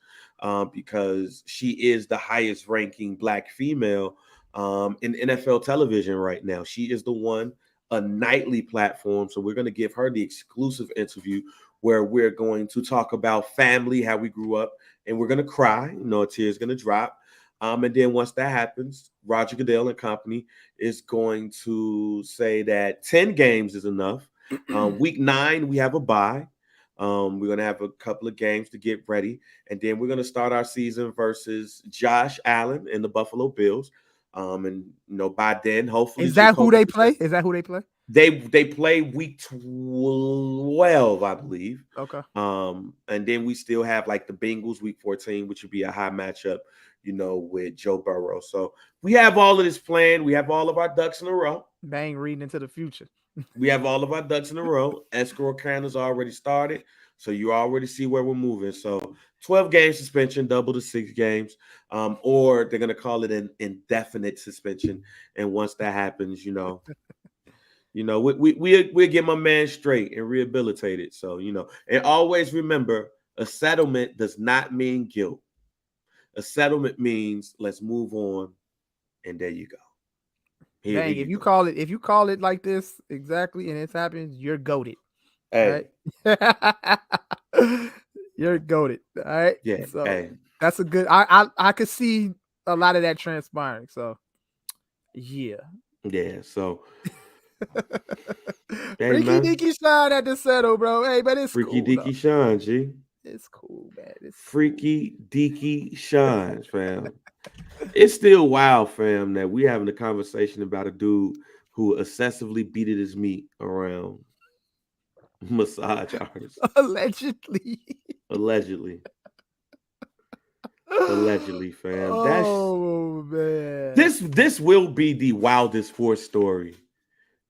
because she is the highest ranking Black female in NFL television right now. She is the one, a nightly platform. So we're going to give her the exclusive interview where we're going to talk about family, how we grew up, and we're going to cry. A tear's going to drop. And then once that happens, Roger Goodell and company is going to say that 10 games is enough. Week 9, we have a bye. We're going to have a couple of games to get ready. And then we're going to start our season versus Josh Allen and the Buffalo Bills. And, by then, hopefully. Is that who they play? They play week 12, I believe. Okay. And then we still have like the Bengals week 14, which would be a high matchup, with Joe Burrow. So we have all of this planned. We have all of our ducks in a row. Bang, reading into the future. We have all of our ducks in a row. Escrow account has already started. So you already see where we're moving. So 12-game suspension, double to 6 games. Or they're going to call it an indefinite suspension. And once that happens, we'll get my man straight and rehabilitated. So, and always remember, a settlement does not mean guilt. A settlement means let's move on, and there you go. Dang, if you call it like this exactly, and it happens, you're goated. Hey, right? You're goated. All right. Yeah. So hey. That's a good. I could see a lot of that transpiring. So yeah. Yeah. So. Freaky Deaky Sean had to settle, bro. Hey, but it's Freaky cool, Deaky Sean, G. It's cool, man. Freaky Deaky Sean, fam. It's still wild, fam, that we having a conversation about a dude who excessively beated his meat around massage artists. Allegedly, fam. Oh man. This will be the wildest sports story,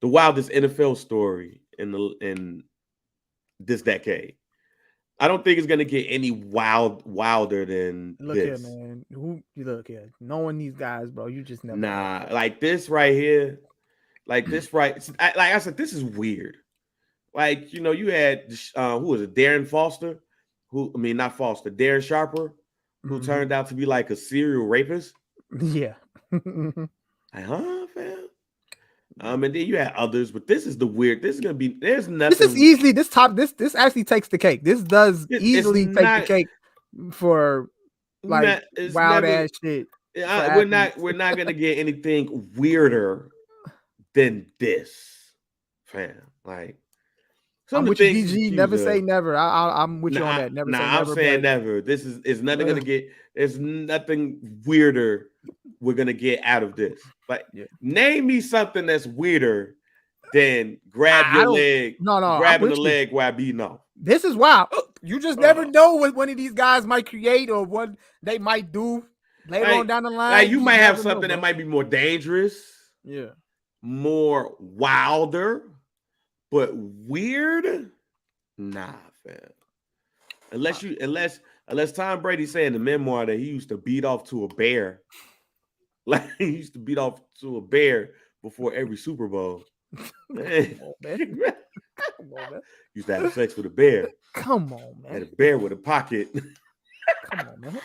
the wildest NFL story in this decade. I don't think it's gonna get any wilder than this. Here, man. Look here, knowing these guys, bro, you just never. Nah, like this right here, like I said, this is weird. Like you had who was it, Darren Foster, Darren Sharper, who turned out to be like a serial rapist. Yeah. Like, huh, fam? And then you had others, but this is the weird. This is gonna be. There's nothing. This is easily this actually takes the cake. This does easily take the cake for like wild ass shit. We're not gonna get anything weirder than this, fam. Like I'm some of with the you, things he's DG. accused Never say of. never. I'm with you on that. Never say I'm never. saying But never. This is nothing gonna get. There's nothing weirder we're gonna get out of this. Like, name me something that's weirder than I don't. No, I'm grabbing the with you. leg while beating off. This is wild. You just never know what one of these guys might create or what they might do later on down the line. Like you might have something that might be more dangerous. Yeah. More wilder, but weird. Nah, fam. Unless Tom Brady said in the memoir that he used to beat off to a bear. Like he used to beat off to a bear before every Super Bowl. Man. Come on, man. Used to have sex with a bear. Come on, man. Had a bear with a pocket. Come on, man.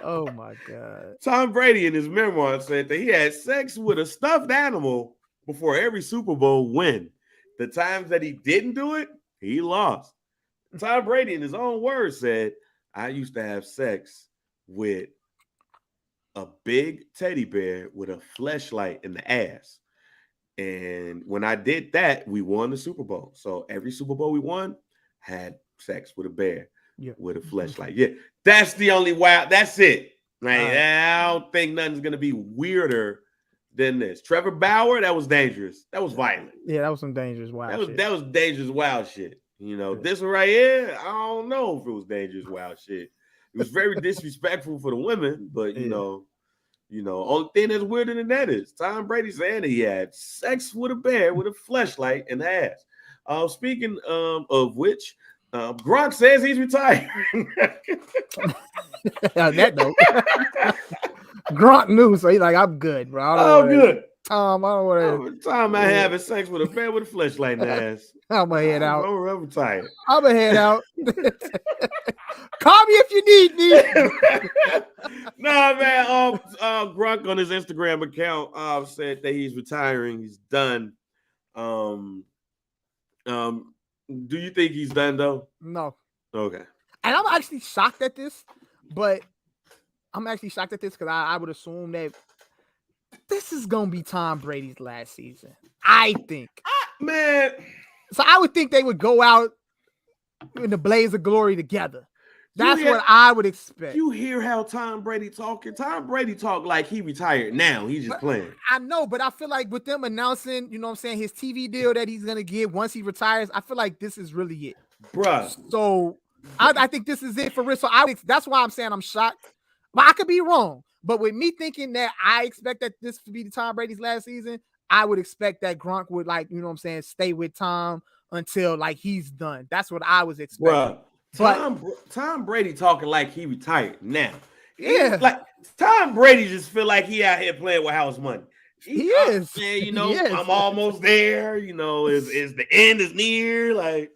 Oh my God. Tom Brady in his memoir said that he had sex with a stuffed animal before every Super Bowl win. The times that he didn't do it, he lost. Tom Brady, in his own words, said, I used to have sex with a big teddy bear with a fleshlight in the ass. And when I did that, we won the Super Bowl. So every Super Bowl we won had sex with a bear with a fleshlight. Yeah, that's the only wild. That's it. Right? I don't think nothing's going to be weirder than this. Trevor Bauer, that was dangerous. That was violent. Yeah, that was some dangerous wild shit. That was dangerous wild shit. You know, this one right here, I don't know if it was dangerous wild shit. It was very disrespectful for the women, but you know, only thing that's weirder than that is Tom Brady saying that he had sex with a bear with a fleshlight in the ass. Speaking of which, Gronk says he's retired. On that note, Gronk knew, so he's like, I'm good, bro. I'm good. Tom, I don't want to. Tom, I having sex with a bear with a fleshlight in the ass. I'm gonna head out. I'm retired. I'm gonna head out. Call me if you need me. Nah, man. Gronk on his Instagram account said that he's retiring. He's done. Do you think he's done though? No. Okay. And I'm actually shocked at this, because I would assume that this is gonna be Tom Brady's last season. I think, man. So I would think they would go out in the blaze of glory together. That's what I would expect. You hear how Tom Brady talking? Tom Brady talk like he retired now. He's just playing. I know, but I feel like with them announcing, you know what I'm saying, his TV deal that he's gonna get once he retires, I feel like this is really it. Bruh. So I think this is it for real. So that's why I'm saying I'm shocked. But I could be wrong. But with me thinking that I expect that this to be the Tom Brady's last season, I would expect that Gronk would, like, you know what I'm saying, stay with Tom until like he's done. That's what I was expecting. Bruh. Tom Brady talking like he retired now. Yeah. Like Tom Brady just feel like he out here playing with house money. He is. Man, you know, I'm almost there. You know, is the end is near. Like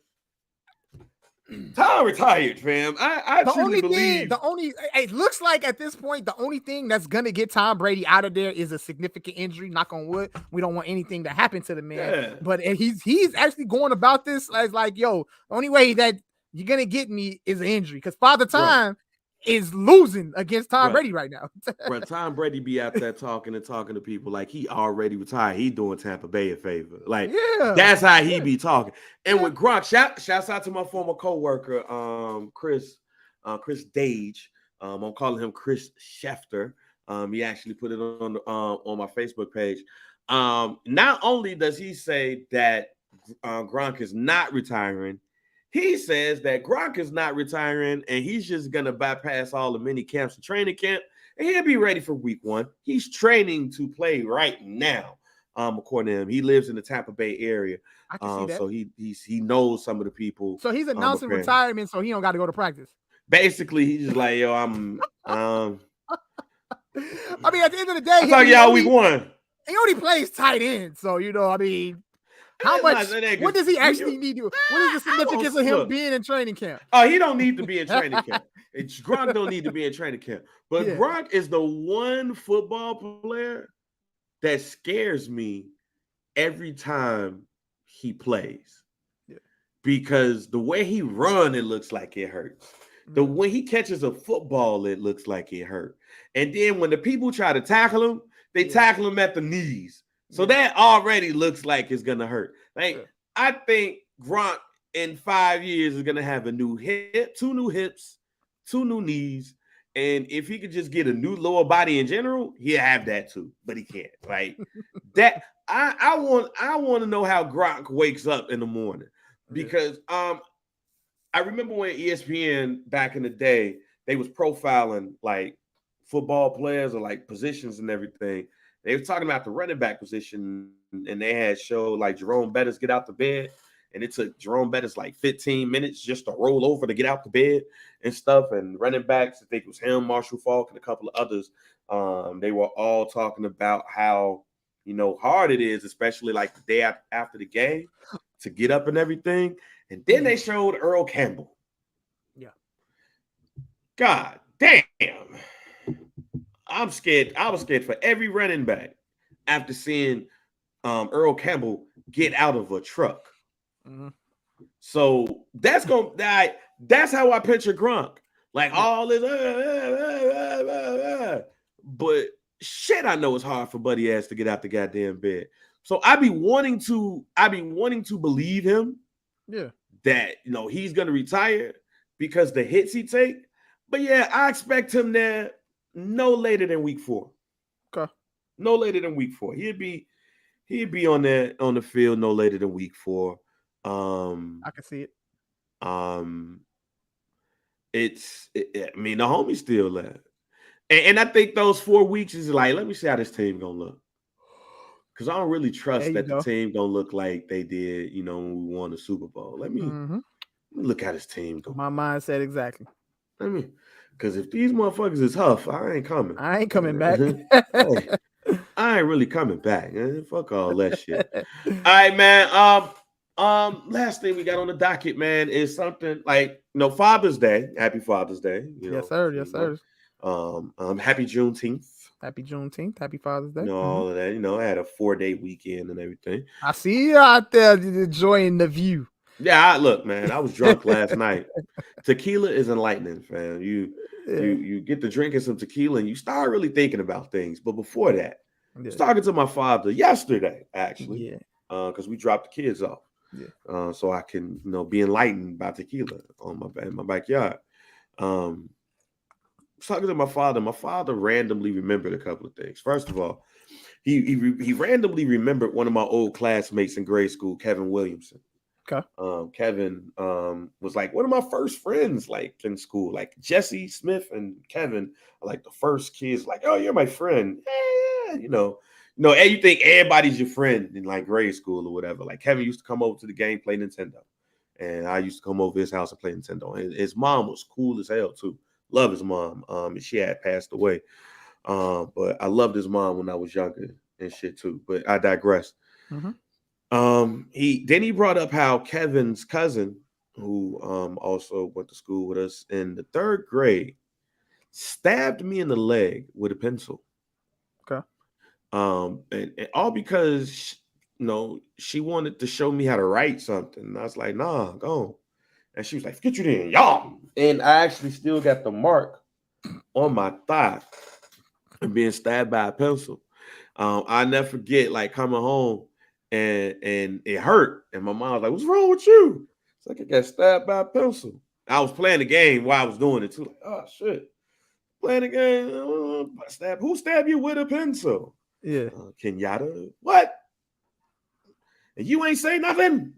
Tom retired, fam. I truly believe. It looks like at this point, the only thing that's gonna get Tom Brady out of there is a significant injury. Knock on wood. We don't want anything to happen to the man. Yeah. But he's actually going about this as like, yo, the only way that you're gonna get me is an injury, because Father Time is losing against Tom Brady right now. Bro, Tom Brady be out there talking to people like he already retired. He doing Tampa Bay a favor. Like that's how he be talking. And with Gronk, shouts out to my former coworker, Chris Dage. I'm calling him Chris Schefter. He actually put it on my Facebook page. Not only does he say that Gronk is not retiring, he says that Gronk is not retiring and he's just going to bypass all the mini camps and training camp, and he'll be ready for week 1. He's training to play right now. According to him, he lives in the Tampa Bay area. I can see that. So he knows some of the people. So he's announcing retirement, so he don't got to go to practice. Basically, he's just like, yo, I'm I mean, at the end of the day, I talk y'all week 1. He only plays tight end, so you know, I mean, how much? What does he actually need to? What is the significance of him being in training camp? Oh, he don't need to be in training camp. Gronk don't need to be in training camp. But Gronk is the one football player that scares me every time he plays. Yeah. Because the way he run, it looks like it hurts. When he catches a football, it looks like it hurt. And then when the people try to tackle him, they tackle him at the knees. So that already looks like it's gonna hurt. Like I think Gronk in 5 years is gonna have a new hip, 2 new hips, 2 new knees. And if he could just get a new lower body in general, he'll have that too. But he can't. Like that. I want to know how Gronk wakes up in the morning because I remember when ESPN back in the day, they was profiling like football players or like positions and everything. They were talking about the running back position, and they had showed like Jerome Bettis get out the bed, and it took Jerome Bettis like 15 minutes just to roll over to get out the bed and stuff. And running backs, I think it was him, Marshall Faulk, and a couple of others. They were all talking about how hard it is, especially like the day after the game, to get up and everything. And then they showed Earl Campbell. Yeah. God damn. I'm scared. I was scared for every running back after seeing Earl Campbell get out of a truck. Mm-hmm. So that's how I picture Gronk. Like all this, but shit, I know it's hard for Buddy ass to get out the goddamn bed. So I be wanting to believe him. Yeah. That he's gonna retire because the hits he take. But yeah, I expect him there no later than week 4. Okay. No later than week 4. He'd be on the field no later than week 4. I can see it. I mean, the homie's still there. And I think those 4 weeks is like, let me see how this team gonna look. Because I don't really trust that the team gonna look like they did, when we won the Super Bowl. Let me look how this team go. My mind said exactly. Because if these motherfuckers is tough, I ain't coming. I ain't coming back. Hey, I ain't really coming back. Man. Fuck all that shit. All right, man. Last thing we got on the docket, man, is something like Father's Day. Happy Father's Day. Yes, sir. Yes, sir. Happy Juneteenth. Happy Juneteenth. Happy Father's Day. All of that. I had a 4-day weekend and everything. I see you out there enjoying the view. Yeah, look, man. I was drunk last night. Tequila is enlightening, fam. You get to drinking some tequila and you start really thinking about things. But before that, I was talking to my father yesterday, actually. Yeah. Because we dropped the kids off. Yeah. So I can, be enlightened by tequila in my backyard. Talking to my father. My father randomly remembered a couple of things. First of all, he randomly remembered one of my old classmates in grade school, Kevin Williamson. Okay. Kevin was like one of my first friends, like in school. Like Jesse Smith and Kevin are like the first kids. Like, oh, you're my friend. Yeah. And you think everybody's your friend in like grade school or whatever. Like Kevin used to come over to the game, play Nintendo, and I used to come over to his house and play Nintendo. And his mom was cool as hell too. Love his mom. And she had passed away. But I loved his mom when I was younger and shit too. But I digress. Mm-hmm. He brought up how Kevin's cousin, who also went to school with us in the 3rd grade, stabbed me in the leg with a pencil. Okay. And all because she wanted to show me how to write something. And I was like, nah, go. And she was like, get you there, y'all. And I actually still got the mark on my thigh and being stabbed by a pencil. I never forget, like, coming home and it hurt. And my mom was like, what's wrong with you? It's like, I got stabbed by a pencil. I was playing the game while I was doing it, too. Like, oh, shit. Playing the game. Who stabbed you with a pencil? Yeah. Kenyatta. What? And you ain't say nothing?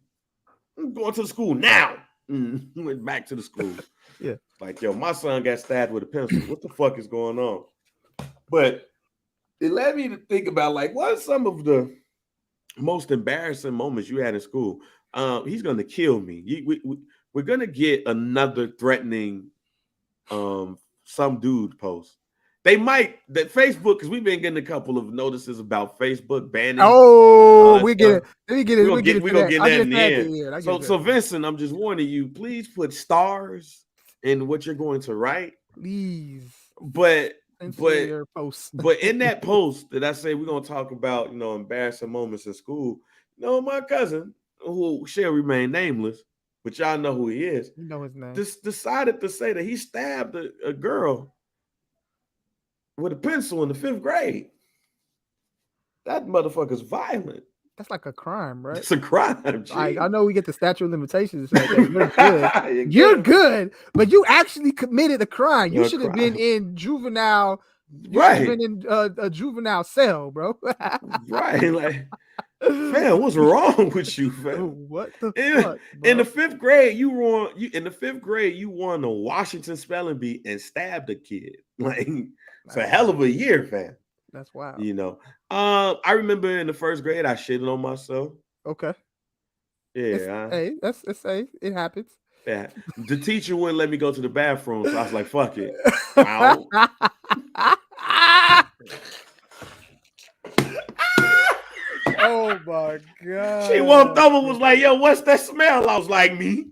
I'm going to the school now. He went back to the school. Yeah. Like, yo, my son got stabbed with a pencil. What the fuck is going on? But it led me to think about, like, what are some of the most embarrassing moments you had in school? He's going to kill me. We're going to get another threatening some dude post. They might, that Facebook, because we've been getting a couple of notices about Facebook banning. Oh, we get it. Let me get it. We're going to get that in the end. So Vincent, I'm just warning you, please put stars in what you're going to write. Please. But in that post that I say we're going to talk about, embarrassing moments in school, my cousin, who shall remain nameless, but y'all know who he is. You know his name. Decided to say that he stabbed a girl with a pencil in the 5th grade. That motherfucker's violent. That's like a crime, right? It's a crime. I know we get the statute of limitations. Like you're good. You're good, but you actually committed a crime. You should have been in juvenile. Right. Been in a juvenile cell, bro. Right. Like, fam, what's wrong with you, fam? What the fuck, bro? In the 5th grade, you won the Washington spelling bee and stabbed a kid. Like, it's a hell of a year, fam. That's wild. You know. I remember in the 1st grade, I shitted on myself. Okay. Yeah. It's safe. It happens. Yeah. The teacher wouldn't let me go to the bathroom, so I was like, fuck it. Oh my god. She walked over, was like, yo, what's that smell? I was like, me.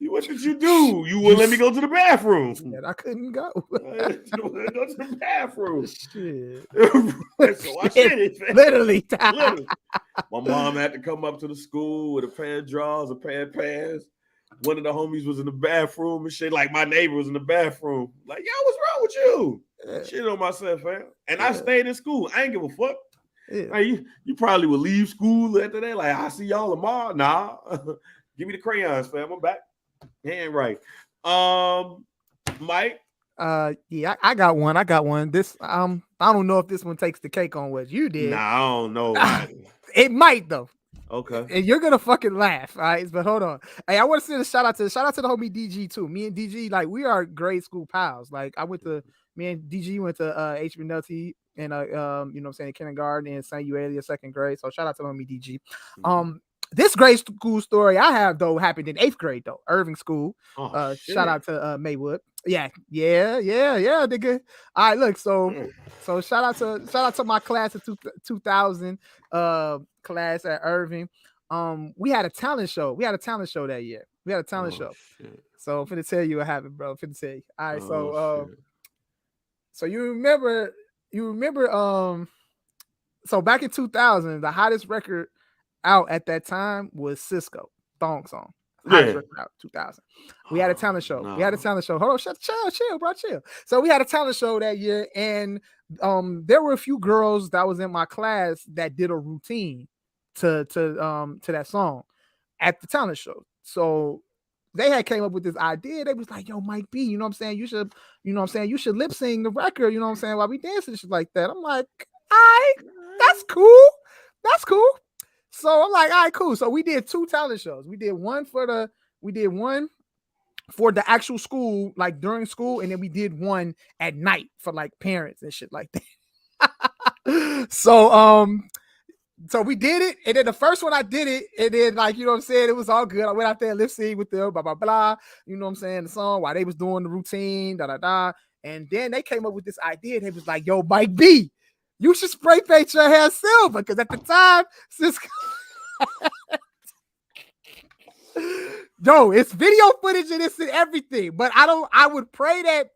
What did you do? You wouldn't let me go to the bathroom. Shit, I couldn't go. Go to the bathroom. Shit. So I shit it. Literally. My mom had to come up to the school with a pair of drawers, a pair of pants. One of the homies was in the bathroom and shit. Like my neighbor was in the bathroom. Like, yo, what's wrong with you? Shit on myself, fam. And I stayed in school. I ain't give a fuck. Yeah. Like, you probably would leave school after that. Like, I see y'all tomorrow. Nah. Give me the crayons, fam. I'm back. Ain't right. Mike. Yeah, I got one. This I don't know if this one takes the cake on what you did. Nah, I don't know. It might though. Okay. And you're gonna fucking laugh. All right, but hold on. Hey, I want to send a shout out to the homie DG too. Me and DG, like, we are grade school pals. Like, me and DG went to HBNLT and you know what I'm saying, kindergarten and St. Euelia 2nd grade. So shout out to the homie DG. This grade school story I have though happened in 8th grade though, Irving School. Shout out to Maywood. Yeah, nigga. All right, look, so shout out to my class of 2000 class at Irving. We had a talent show. That year. We had a talent show. Shit. So I'm finna tell you what happened, bro. Finna tell you. All right, so you remember so back in 2000, the hottest record out at that time was Cisco Thong Song. Hottest record out 2000. We had a talent show. No. We had a talent show. Hold on, chill, bro, chill. So we had a talent show that year, and there were a few girls that was in my class that did a routine to that song at the talent show. So they had came up with this idea. They was like, yo, Mike B, you know what I'm saying? You should, you should lip sing the record, you know what I'm saying, while we dancing and shit like that. I'm like, all right, that's cool. So I'm like, all right, cool. So we did 2 talent shows. We did one for the actual school, like during school, and then we did one at night for like parents and shit like that. So we did it, and then the first one I did it, and then, like, you know what I'm saying, it was all good. I went out there and lip sync with them, blah blah blah. You know what I'm saying, the song while they was doing the routine, da da da. And then they came up with this idea. They was like, yo, Mike B, you should spray paint your hair silver, because at the time, Cisco. Yo, it's video footage and it's everything. But I would pray that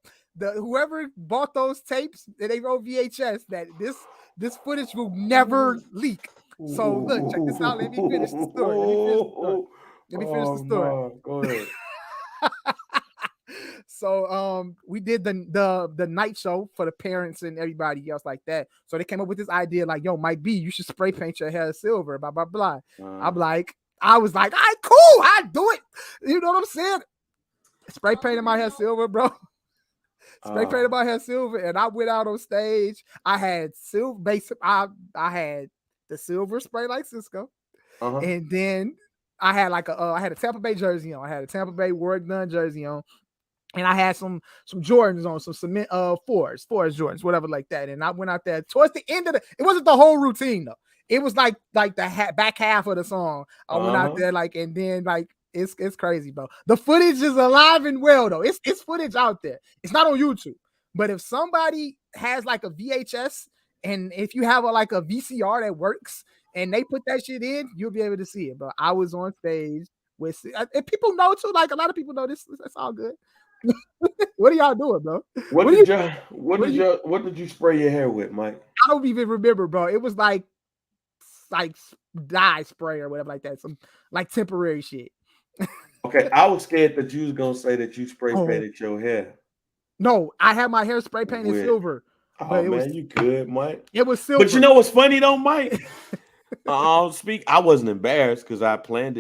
whoever bought those tapes and they wrote VHS, that this footage will never leak. So look, check this out. Let me finish the story. Go ahead. So we did the night show for the parents and everybody else like that. So they came up with this idea like, yo, Mike B, you should spray paint your hair silver, blah blah blah. I was like, all right, cool, I do it. You know what I'm saying? Spray painted my hair silver, bro. Spray painted my hair silver, and I went out on stage. I had silver base. I had the silver spray like Cisco, and then I had like I had a Tampa Bay jersey on. I had a Tampa Bay work done jersey on, and I had some Jordans on, some cement fours Jordans, whatever like that. And I went out there towards the end of it wasn't the whole routine though. It was like the back half of the song. I went out there and then it's crazy, bro. The footage is alive and well though. It's footage out there. It's not on YouTube. But if somebody has like a VHS, and if you have a VCR that works and they put that shit in, you'll be able to see it. But I was on stage with, and people know too. Like, a lot of people know this. That's all good. What are y'all doing, bro? What did you spray your hair with, Mike? I don't even remember, bro. It was like like dye spray or whatever like that. Some like temporary shit. Okay, I was scared that you was gonna say that you spray Oh. painted your hair. No, I had my hair spray painted With- silver. Oh But man, you good, Mike. it was silver. But you know what's funny though, Mike? I wasn't embarrassed because I planned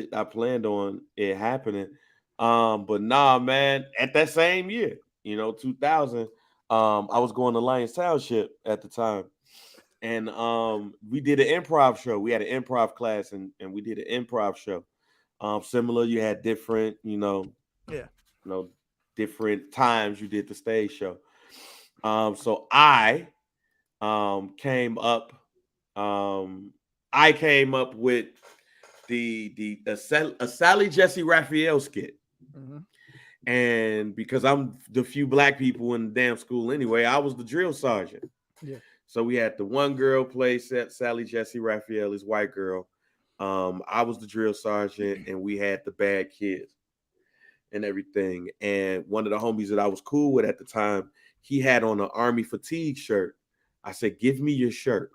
on it happening. But nah, man, at that same year, 2000, I was going to Lions Township at the time. And we did an improv show. We had an improv class and we did an improv show. Similar, you had different, different times you did the stage show. So I came up with a Sally Jesse Raphael skit. Mm-hmm. And because I'm the few black people in the damn school anyway, I was the drill sergeant. Yeah. So we had the one girl play Sally Jesse Raphael, this white girl. I was the drill sergeant, and we had the bad kids and everything. And one of the homies that I was cool with at the time, he had on an Army fatigue shirt. I said, "Give me your shirt.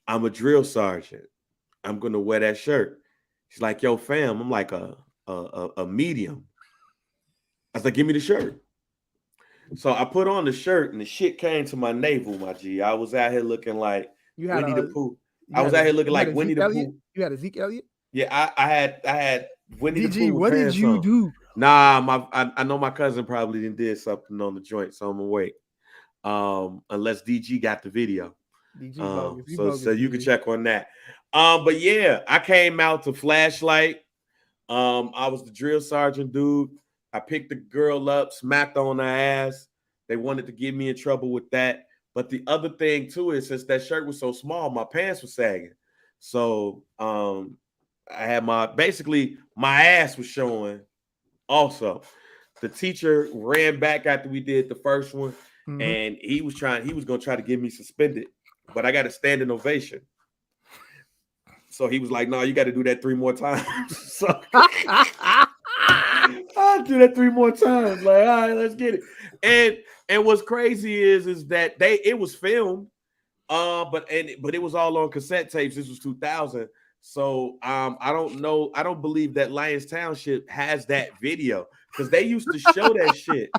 I'm a drill sergeant. I'm gonna wear that shirt." He's like, "Yo, fam, I'm like a medium." I was like, "Give me the shirt." So I put on the shirt and the shit came to my navel, my G. I was out here looking like Winnie the Pooh. I was out here looking like Winnie the Pooh. You had a Zeke Elliott? Yeah, I had Winnie the Pooh. What did you do? Nah, I know my cousin probably did something on the joint, so I'm gonna wait. Unless DG got the video. So you can check on that. But yeah, I came out to Flashlight. I was the drill sergeant dude. I picked the girl up, smacked on her ass. They wanted to get me in trouble with that. But the other thing too is since that shirt was so small, my pants were sagging. So I had my ass was showing also. The teacher ran back after we did the first one, and he was gonna try to get me suspended, but I got a standing ovation. So he was like, "No, you got to do that 3 more times." So I'll do that 3 more times. Like, all right, let's get it. And what's crazy is that it was filmed, but it was all on cassette tapes. This was 2000. So I don't know. I don't believe that Lions Township has that video because they used to show that shit.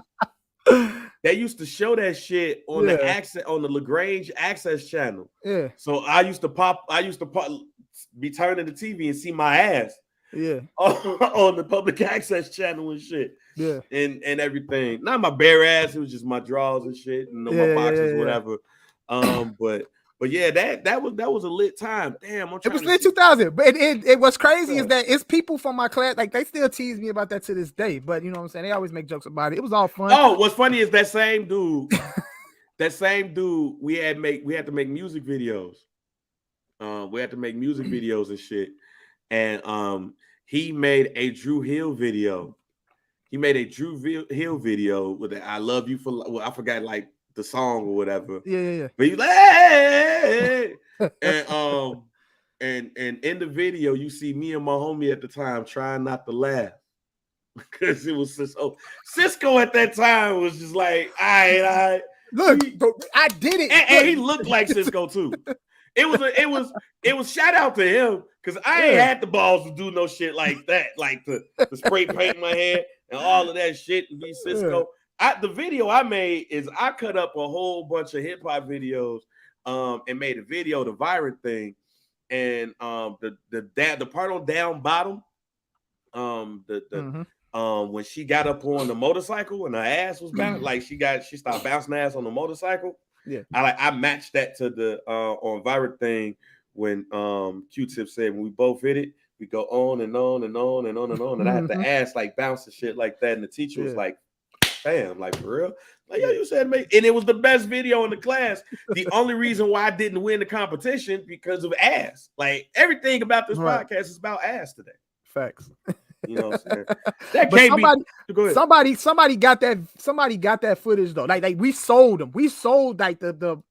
They used to show that shit on the LaGrange Access channel. Yeah. So I used to be turning the TV and see my ass. Yeah. On the public access channel and shit. Yeah. And everything. Not my bare ass, it was just my drawers and shit and my boxes, whatever. But yeah, that was a lit time. Damn, it was lit 2000. But it what's crazy is that it's people from my class, like they still tease me about that to this day. But you know what I'm saying? They always make jokes about it. It was all fun. Oh, what's funny is that same dude, we had to make music videos. We had to make music videos and shit. And he made a Drew Hill video. He made a Drew Hill video with the "I love you for," well, I forgot like the song or whatever. Yeah. But he's like, "Hey!" and in the video, you see me and my homie at the time trying not to laugh because it was Cisco at that time was just like, all right. Look, I did it, and he looked like Cisco too. It was shout out to him because I ain't had the balls to do no shit like that, like to spray paint my head and all of that shit and be Cisco. The video I made is I cut up a whole bunch of hip hop videos and made a video, the Violent thing, and the part on Down Bottom, when she got up on the motorcycle and her ass was bouncing, like she started bouncing ass on the motorcycle. Yeah, I matched that to the on Viral thing when Q-Tip said when we both hit it, we go on and on and on and on and on, and I had the ass like bouncing shit like that, and the teacher was like, "Damn, like for real?" Like, "Yeah, you said make," and it was the best video in the class. The only reason why I didn't win the competition because of ass. Like everything about this podcast is about ass today. Facts. You know what I'm saying? That can't be. Go ahead. Somebody got that footage though. Like we sold them. We sold like the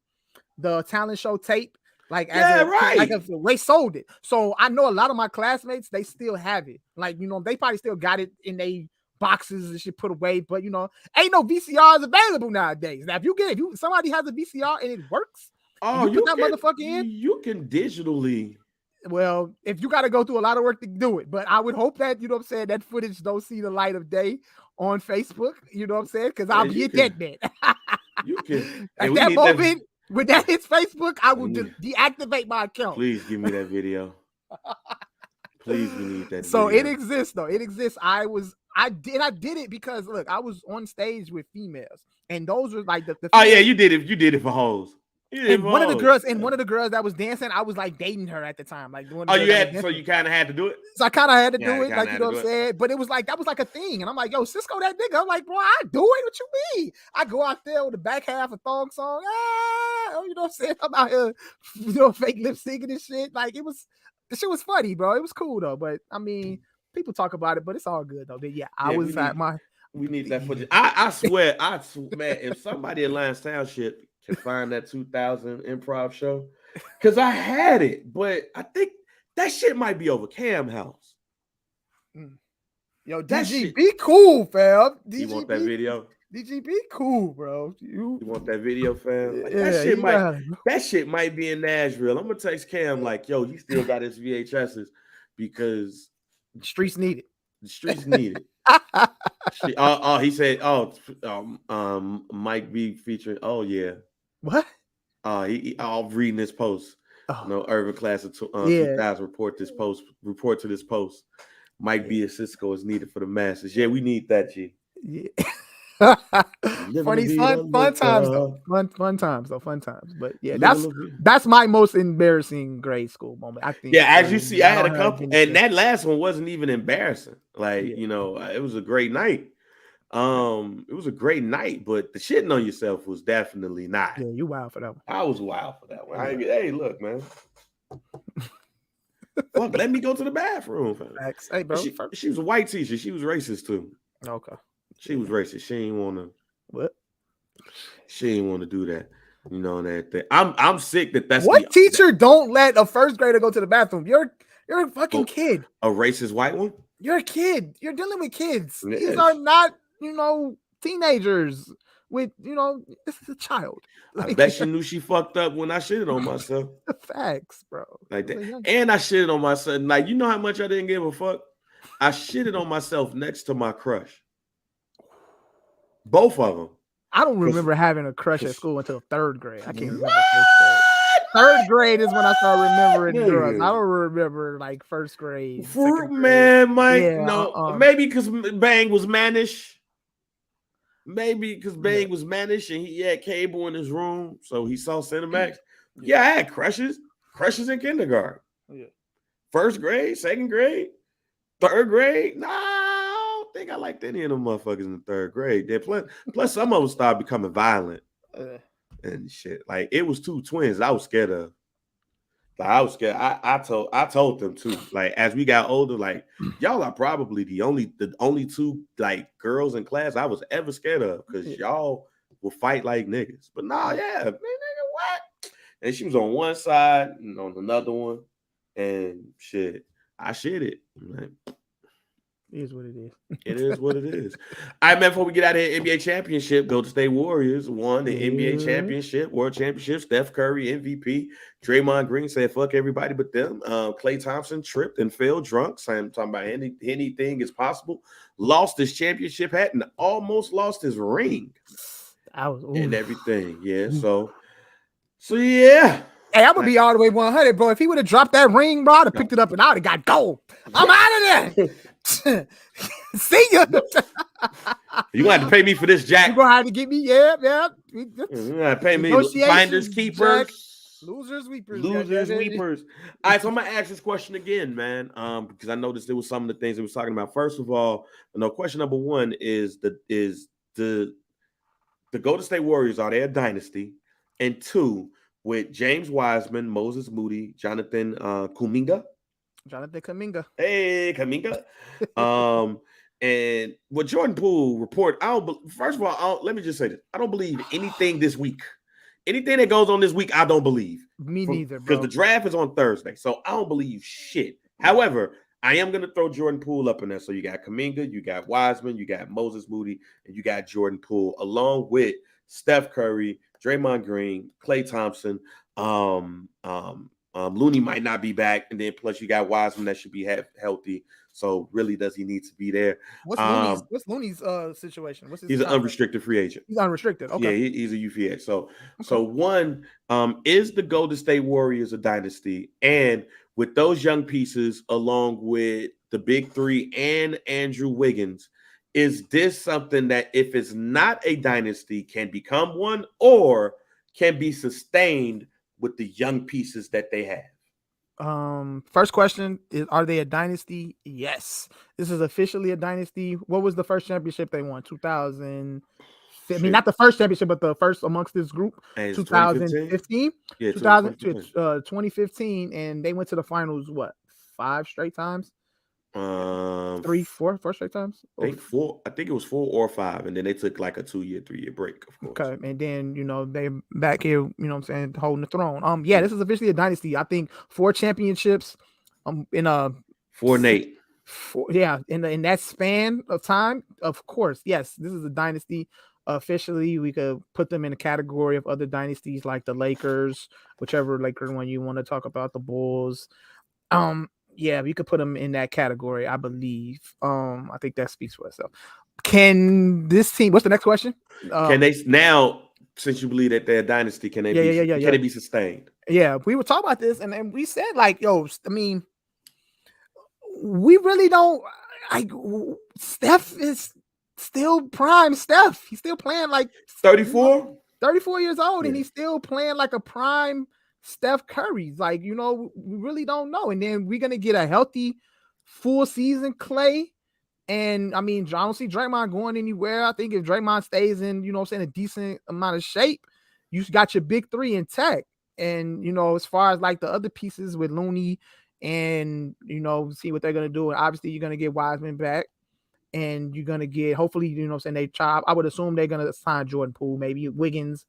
talent show tape. Like they sold it. So I know a lot of my classmates, they still have it. Like, you know, they probably still got it in their boxes and shit put away. But you know, ain't no VCRs available nowadays. Now, if somebody has a VCR and it works, you put that motherfucker in. You can digitally Well, if you got to go through a lot of work to do it, but I would hope that, you know what I'm saying, that footage don't see the light of day on Facebook, you know what I'm saying? Because I'll be a dead man. You can. At that moment, when that hits Facebook, I will deactivate my account. Please give me that video. Please, we need that. So video. It exists though. It exists. I did it because look, I was on stage with females, and those were like the oh yeah, you did it. You did it for hoes. And one of the girls that was dancing, I was like dating her at the time. Like, you kind of had to do it. So I kind of had to do it, like, you know what I'm saying. But it was like that was like a thing, and I'm like, yo, Cisco, that nigga. I'm like, bro, I do it. What you mean? I go out there with the back half of thong song. You know what I'm saying? I'm out here, fake lip syncing and shit. Like the shit was funny, bro. It was cool though. But I mean, people talk about it, but it's all good though. But yeah, we need that footage. I swear, man, if somebody in Lions Township can find that 2000 improv show, because I had it, but I think that shit might be over Cam House. Yo, DG, be cool, fam. You want that video? DG, be cool, bro. You want that video, fam? Like, yeah, that shit might be in Nashville. I'm gonna text Cam like, yo, he still got his VHSs because the streets need it. The streets need it. He said, Mike B featuring. Oh yeah. What? I'm reading this post. Oh. Urban Class of 2000 report to this post. Mike B and Cisco is needed for the masses. Yeah, we need that, G. Yeah. Funny, fun times though. Fun times. But yeah, that's my most embarrassing grade school moment, I think. Yeah, as you see, I had a couple, and that last one wasn't even embarrassing. Like, it was a great night. It was a great night, but the shitting on yourself was definitely not. Yeah, you wild for that one. I was wild for that one. Hey, look, man. Fuck, let me go to the bathroom. Hey, bro. She was a white teacher. She was racist too. Okay. She was racist. She didn't want to. What? She didn't want to do that. You know that. I'm sick that's what teacher don't let a first grader go to the bathroom? You're a fucking kid. A racist white one? You're a kid. You're dealing with kids. Yes. These are not, teenagers with, this is a child. I bet she knew she fucked up when I shitted on myself. Facts, bro. Like that. And I shitted on myself. Like, you know how much I didn't give a fuck? I shitted on myself next to my crush. Both of them. I don't remember having a crush at school until third grade. I can't remember. Third grade is when I started remembering girls. I don't remember like first grade. Man, Mike, no. Maybe because Bang was mannish. Maybe because Bang was mannish and he had cable in his room, so he saw Cinemax. Yeah, I had crushes in kindergarten. Yeah. First grade, second grade, third grade. Nah, I don't think I liked any of them motherfuckers in the third grade. Plus some of them started becoming violent and shit. Like, it was two twins I was scared of. Like, I was scared. I told them too. Like, as we got older, like, y'all are probably the only two like girls in class I was ever scared of, because y'all will fight like niggas. But nah, yeah, man, nigga, what? And she was on one side and on another one, and shit, I shit it. Like, it is what it is. It is what it is. All right, man, before we get out of here, NBA championship, Golden State Warriors won the NBA championship, world championship. Steph Curry, MVP. Draymond Green said, fuck everybody but them. Klay Thompson tripped and fell drunk. So I'm talking about anything is possible. Lost his championship hat and almost lost his ring. And everything. Yeah, so yeah. Hey, I'm gonna be all the way 100, bro. If he would have dropped that ring, bro, I'd have picked it up and I would have got gold. I'm out of there. See ya. You gonna have to pay me for this, Jack. You gonna have to give me, yeah. You gonna have to pay me. Finders, keepers, Jack. Losers, weepers. All right, so I'm gonna ask this question again, man. Because I noticed there was some of the things that we was talking about. First of all, question number one is the Golden State Warriors, are they a dynasty? And two, with James Wiseman, Moses Moody, Jonathan Kuminga. Hey, Kuminga. And what Jordan Poole report, first of all, let me just say this. I don't believe anything this week. Anything that goes on this week, I don't believe. Me neither, bro. Because the draft is on Thursday, so I don't believe shit. However, I am going to throw Jordan Poole up in there. So you got Kuminga, you got Wiseman, you got Moses Moody, and you got Jordan Poole, along with Steph Curry, Draymond Green, Klay Thompson, Looney might not be back, and then plus you got Wiseman that should be healthy. So really, does he need to be there? What's Looney's situation? What's his he's an unrestricted free agent. He's unrestricted. Okay. Yeah, he's a UFA. So one is the Golden State Warriors a dynasty, and with those young pieces, along with the big three and Andrew Wiggins, is this something that if it's not a dynasty can become one, or can be sustained with the young pieces that they have? First question is, are they a dynasty? Yes. This is officially a dynasty. What was the first championship they won? 2000. I mean, not the first championship, but the first amongst this group. 2015. Yeah, 2015, and they went to the finals. What, 5 straight times? 4 straight times. I think it was 4 or 5, and then they took like a 2-year, 3-year break. Of course. Okay, and then they back here. You know what I'm saying, holding the throne. Yeah, this is officially a dynasty. I think 4 championships. In a 4 and 8. In that span of time, of course, yes, this is a dynasty. Officially, we could put them in a category of other dynasties like the Lakers, whichever Laker one you want to talk about, the Bulls. Yeah, we could put them in that category, I believe. I think that speaks for itself. Can this team? What's the next question? Can they now, since you believe that they're a dynasty, can they can it be sustained? Yeah, we were talking about this, and we said like, I mean, we really don't like. Steph is still prime. Steph, he's still playing like 34 years old, and he's still playing like a prime Steph Curry. Like, we really don't know. And then we're gonna get a healthy full season Clay. And I mean, I don't see Draymond going anywhere. I think if Draymond stays in, a decent amount of shape, you got your big three intact. And as far as like the other pieces with Looney and see what they're gonna do. And obviously you're gonna get Wiseman back. And you're gonna get, hopefully, they try. I would assume they're gonna sign Jordan Poole, maybe Wiggins.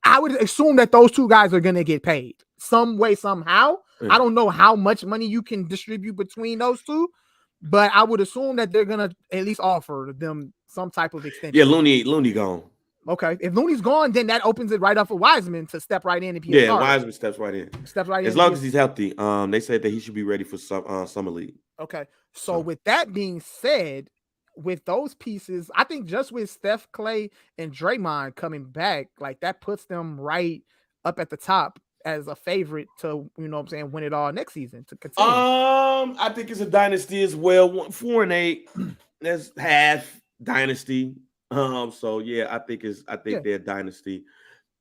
I would assume that those 2 guys are gonna get paid some way, somehow. I don't know how much money you can distribute between those 2, but I would assume that they're gonna at least offer them some type of extension. Yeah, Looney gone. Okay, if Looney's gone, then that opens it right up for Wiseman to step right in and be a starter. Wiseman steps right in. As long as he's healthy. They said that he should be ready for summer league. Okay, so with that being said, with those pieces, I think just with Steph, Clay, and Draymond coming back, like that puts them right up at the top as a favorite to, win it all next season to continue. I think it's a dynasty as well. 4 and 8. That's half dynasty. So yeah, I think they're a dynasty.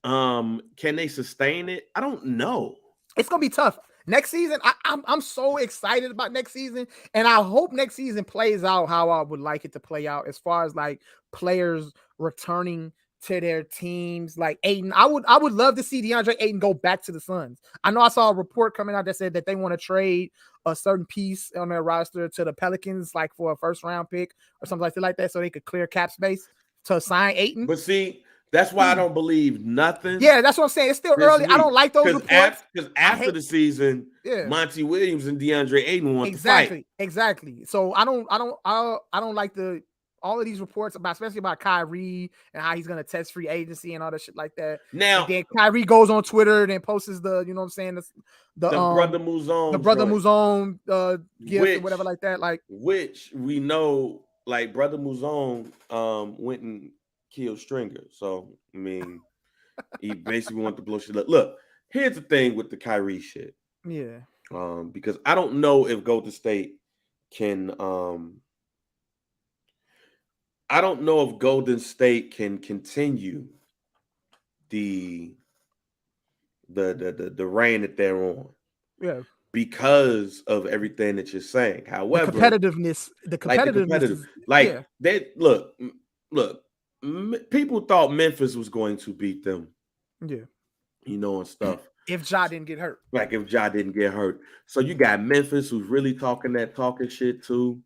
Can they sustain it? I don't know. It's gonna be tough. Next season, I'm so excited about next season, and I hope next season plays out how I would like it to play out as far as like players returning to their teams. Like Ayton, I would love to see DeAndre Ayton go back to the Suns. I know I saw a report coming out that said that they want to trade a certain piece on their roster to the Pelicans, like for a first-round pick or something like that, so they could clear cap space to sign Ayton. But see, that's why I don't believe nothing. Yeah, that's what I'm saying. It's still early. I don't like those reports. Because after the season, Monty Williams and DeAndre Ayton want to fight. Exactly. So I don't like all of these reports about, especially about Kyrie and how he's gonna test free agency and all that shit like that. Now, and then Kyrie goes on Twitter and then posts the, the brother Mouzon gift or whatever like that. Like, which we know, like brother Mouzon went and killed Stringer. So I mean, he basically wanted to blow shit up. Look, here's the thing with the Kyrie shit. Yeah. Because I don't know if Golden State can I don't know if Golden State can continue the reign that they're on. Yeah. Because of everything that you're saying. However, the competitiveness they look, people thought Memphis was going to beat them. Yeah. And stuff. If Ja didn't get hurt. Like if Ja didn't get hurt. So you got Memphis who's really talking shit too.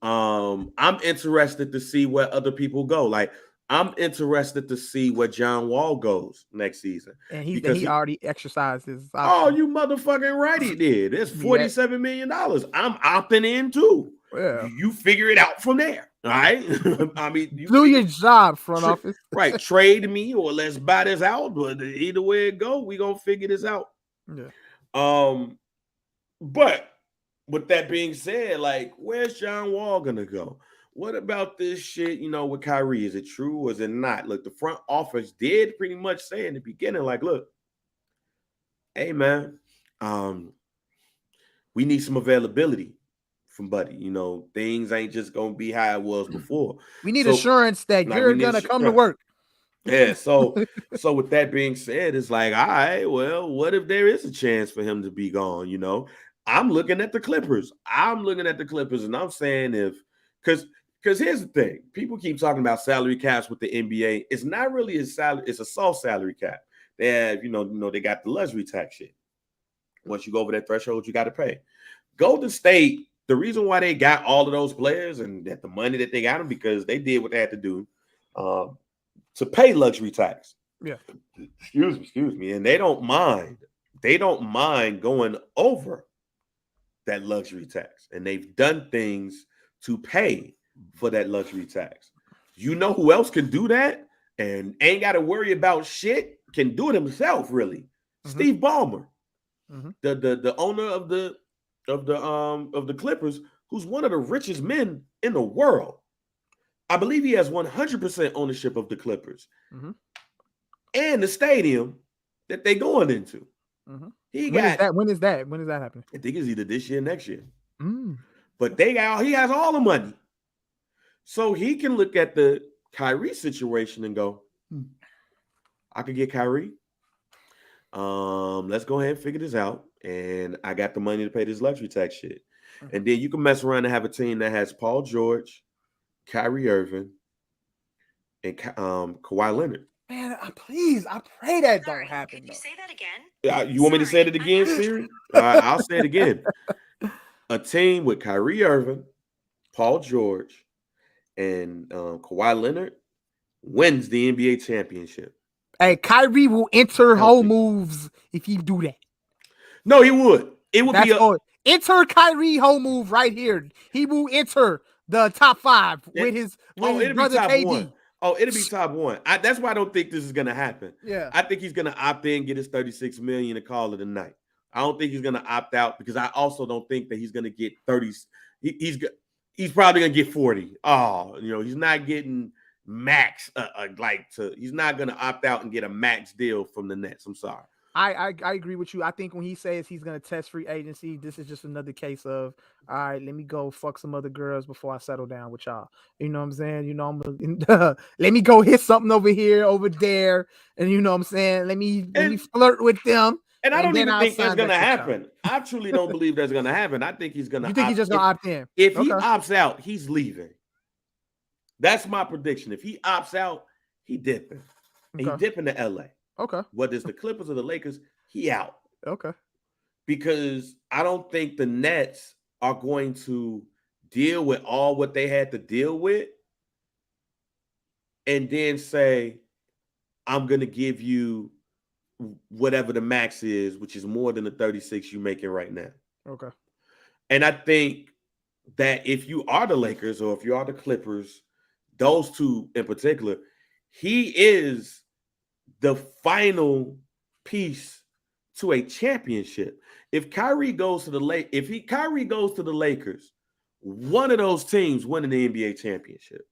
I'm interested to see where other people go. Like I'm interested to see where John Wall goes next season. And he already exercised his option. Oh, you motherfucking right he did. It's $47 million. I'm opting in too. Yeah. You figure it out from there. All right. I mean, do your job, front office. Right. Trade me or let's buy this out. But either way it go, we gonna figure this out. Yeah. But with that being said, like, where's John Wall gonna go? What about this shit, with Kyrie? Is it true or is it not? Look, the front office did pretty much say in the beginning, like, look, hey man, we need some availability from Buddy. Things ain't just gonna be how it was before. We need assurance that you're gonna come to work. Yeah, so with that being said, it's like, all right, well, what if there is a chance for him to be gone? I'm looking at the Clippers. And I'm saying because here's the thing. People keep talking about salary caps with the NBA. It's not really a salary, it's a soft salary cap. They have, they got the luxury tax shit. Once you go over that threshold, you got to pay. Golden State, the reason why they got all of those players and that the money that they got them, because they did what they had to do to pay luxury tax. Yeah. Excuse me. And they don't mind. They don't mind going over that luxury tax. And they've done things to pay for that luxury tax. You know who else can do that and ain't got to worry about shit? Can do it himself, really. Mm-hmm. Steve Ballmer, the owner of the Clippers, who's one of the richest men in the world. I believe he has 100% ownership of the Clippers and the stadium that they're going into. When is that happening? I think it's either this year or next year. But he has all the money. So he can look at the Kyrie situation and go, I could get Kyrie. Let's go ahead and figure this out. And I got the money to pay this luxury tax shit. And then you can mess around and have a team that has Paul George, Kyrie Irving, and Kawhi Leonard. Man, please, I pray that don't happen. Could you say that again? You want me to say it again, Siri? I'll say it again. A team with Kyrie Irving, Paul George, and Kawhi Leonard wins the NBA championship. Hey, Kyrie will enter whole moves if he do that. No, he would. It would enter Kyrie whole move right here. He will enter the top 5 with his brother KD. One. Oh, it'll be top 1. That's why I don't think this is gonna happen. Yeah, I think he's gonna opt in, get his $36 million, and call it a night. I don't think he's gonna opt out because I also don't think that he's gonna get 30. He's probably gonna get 40. Oh, he's not getting max. He's not gonna opt out and get a max deal from the Nets. I'm sorry. I agree with you. I think when he says he's going to test free agency, this is just another case of, all right, let me go fuck some other girls before I settle down with y'all. You know what I'm saying? Let me go hit something over here, over there. And you know what I'm saying? Let me flirt with them. And I don't even think that's going to happen. I truly don't believe that's going to happen. I think he's going to You think he's just going to opt in? If he opts out, he's leaving. That's my prediction. If he opts out, he dipping. And he dipping to LA. Okay. Whether it's the Clippers or the Lakers, he out. Okay. Because I don't think the Nets are going to deal with all what they had to deal with and then say, I'm going to give you whatever the max is, which is more than the 36 you're making right now. Okay. And I think that if you are the Lakers or if you are the Clippers, those two in particular, he is the final piece to a championship. If Kyrie goes to the Lakers, one of those teams winning the NBA championship.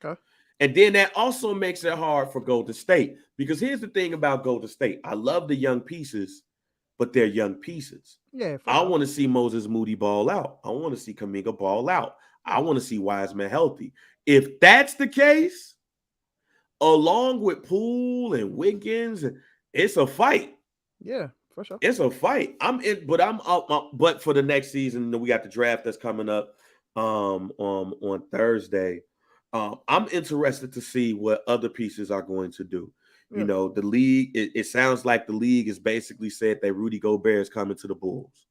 Okay. And then that also makes it hard for Golden State. Because here's the thing about Golden State. I love the young pieces, but they're young pieces. Yeah. I want to see Moses Moody ball out. I want to see Kuminga ball out. I want to see Wiseman healthy. If that's the case, along with Poole and Wiggins, it's a fight. Yeah, for sure. It's a fight. But for the next season, we got the draft that's coming up on Thursday. I'm interested to see what other pieces are going to do. Yeah. The league, it sounds like the league has basically said that Rudy Gobert is coming to the Bulls.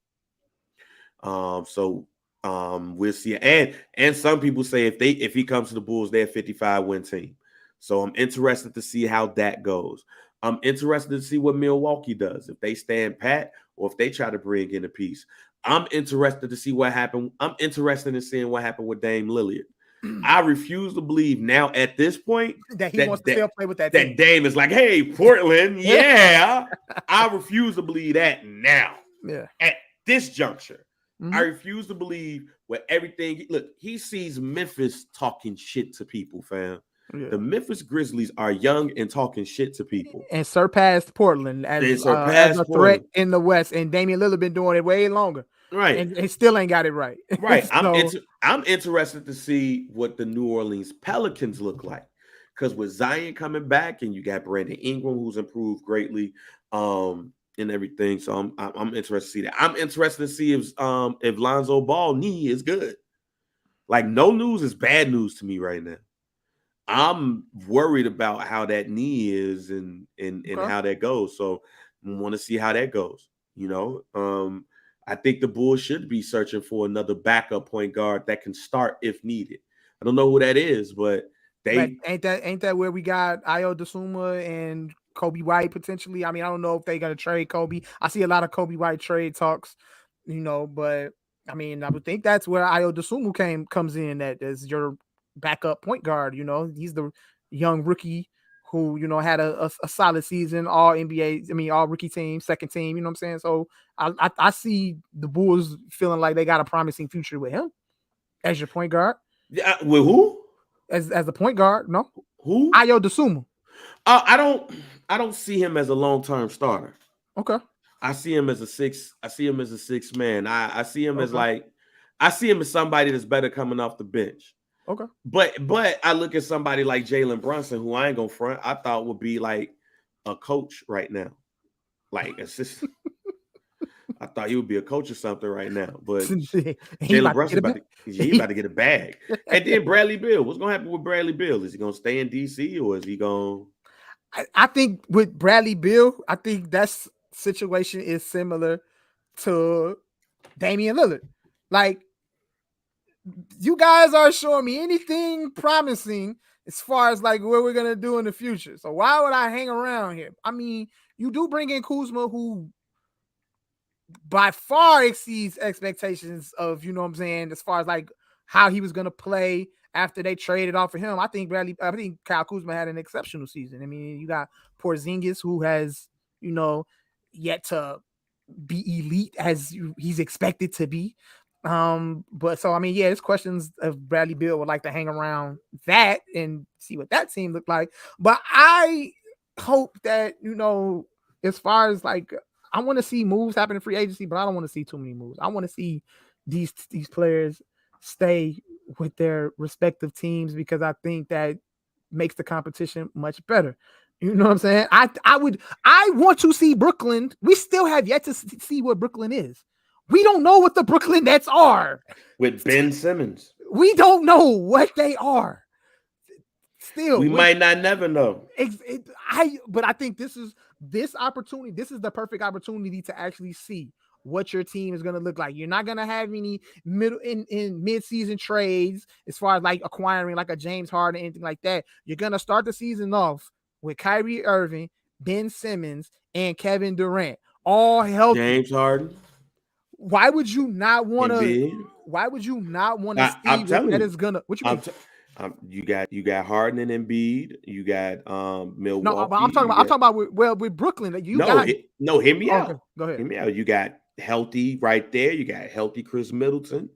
So we'll see. And some people say if he comes to the Bulls, they're a 55-win team. So I'm interested to see how that goes. I'm interested to see what Milwaukee does, if they stand pat or if they try to bring in a piece. I'm interested to see what happened. I'm interested in seeing what happened with Dame Lillard. I refuse to believe now at this point that he wants to still play with that team. Dame is like, hey, Portland, yeah. I refuse to believe that now. Yeah. At this juncture, Mhm. I refuse to believe with everything. Look, he sees Memphis talking shit to people, fam. Yeah. The Memphis Grizzlies are young and talking shit to people. And surpassed Portland They as surpassed a threat Portland. in the West. And Damian Lillard been doing it way longer. Right. And still ain't got it right. Right. So, I'm interested to see what the New Orleans Pelicans look like. Because with Zion coming back and you got Brandon Ingram, who's improved greatly, and everything. So I'm interested to see that. I'm interested to see if Lonzo Ball knee is good. Like, no news is bad news to me right now. I'm worried about how that knee is and how that goes. So I want to see how that goes. I think the Bulls should be searching for another backup point guard that can start if needed. I don't know who that is, but ain't that where we got Ayo Dosunmu and Kobe White potentially? I mean, I don't know if they gonna trade Kobe. I see a lot of Kobe White trade talks, but I mean, I would think that's where Ayo Dosunmu comes in. That is your backup point guard. He's the young rookie who had a solid season, all NBA. I mean, all rookie team, second team. You know what I'm saying? So I see the Bulls feeling like they got a promising future with him as your point guard. Yeah, with who? As the point guard, no. Who? Ayo Dosunmu. I don't see him as a long-term starter. Okay. I see him as a six. I see him as a six man. I see him as I see him as somebody that's better coming off the bench. Okay. But I look at somebody like Jalen Brunson, who I ain't gonna front. I thought would be like a coach right now, like assistant. I thought he would be a coach or something right now, but Jalen Brunson about to get a bag. And then Bradley Beal. What's gonna happen with Bradley Beal? Is he gonna stay in DC or is he gonna? I think with Bradley Beal, I think that situation is similar to Damian Lillard. Like, you guys aren't showing me anything promising as far as like what we're gonna do in the future. So why would I hang around here? I mean, you do bring in Kuzma, who by far exceeds expectations of, as far as like how he was going to play after they traded off of him. I think Kyle Kuzma had an exceptional season. I mean, you got Porzingis, who has, yet to be elite as he's expected to be. But so, I mean, yeah, there's questions of Bradley Beal would like to hang around that and see what that team looked like. But I hope that, as far as like, I want to see moves happen in free agency, but I don't want to see too many moves. I want to see these players stay with their respective teams because I think that makes the competition much better. You know what I'm saying? I want to see Brooklyn. We still have yet to see what Brooklyn is. We don't know what the Brooklyn Nets are. With Ben Simmons. We don't know what they are. Still, we might not never know. But I think this is the perfect opportunity to actually see what your team is going to look like. You're not going to have any mid-season trades as far as like acquiring like a James Harden, anything like that. You're going to start the season off with Kyrie Irving, Ben Simmons, and Kevin Durant, all healthy. James Harden. Why would you not want to? Why would you not want to see that is gonna? What you mean? You got Harden and Embiid. You got Milwaukee. No, I'm talking about with Brooklyn. Hear me out. Okay, go ahead. Hear me out. You got healthy right there. You got healthy Chris Middleton.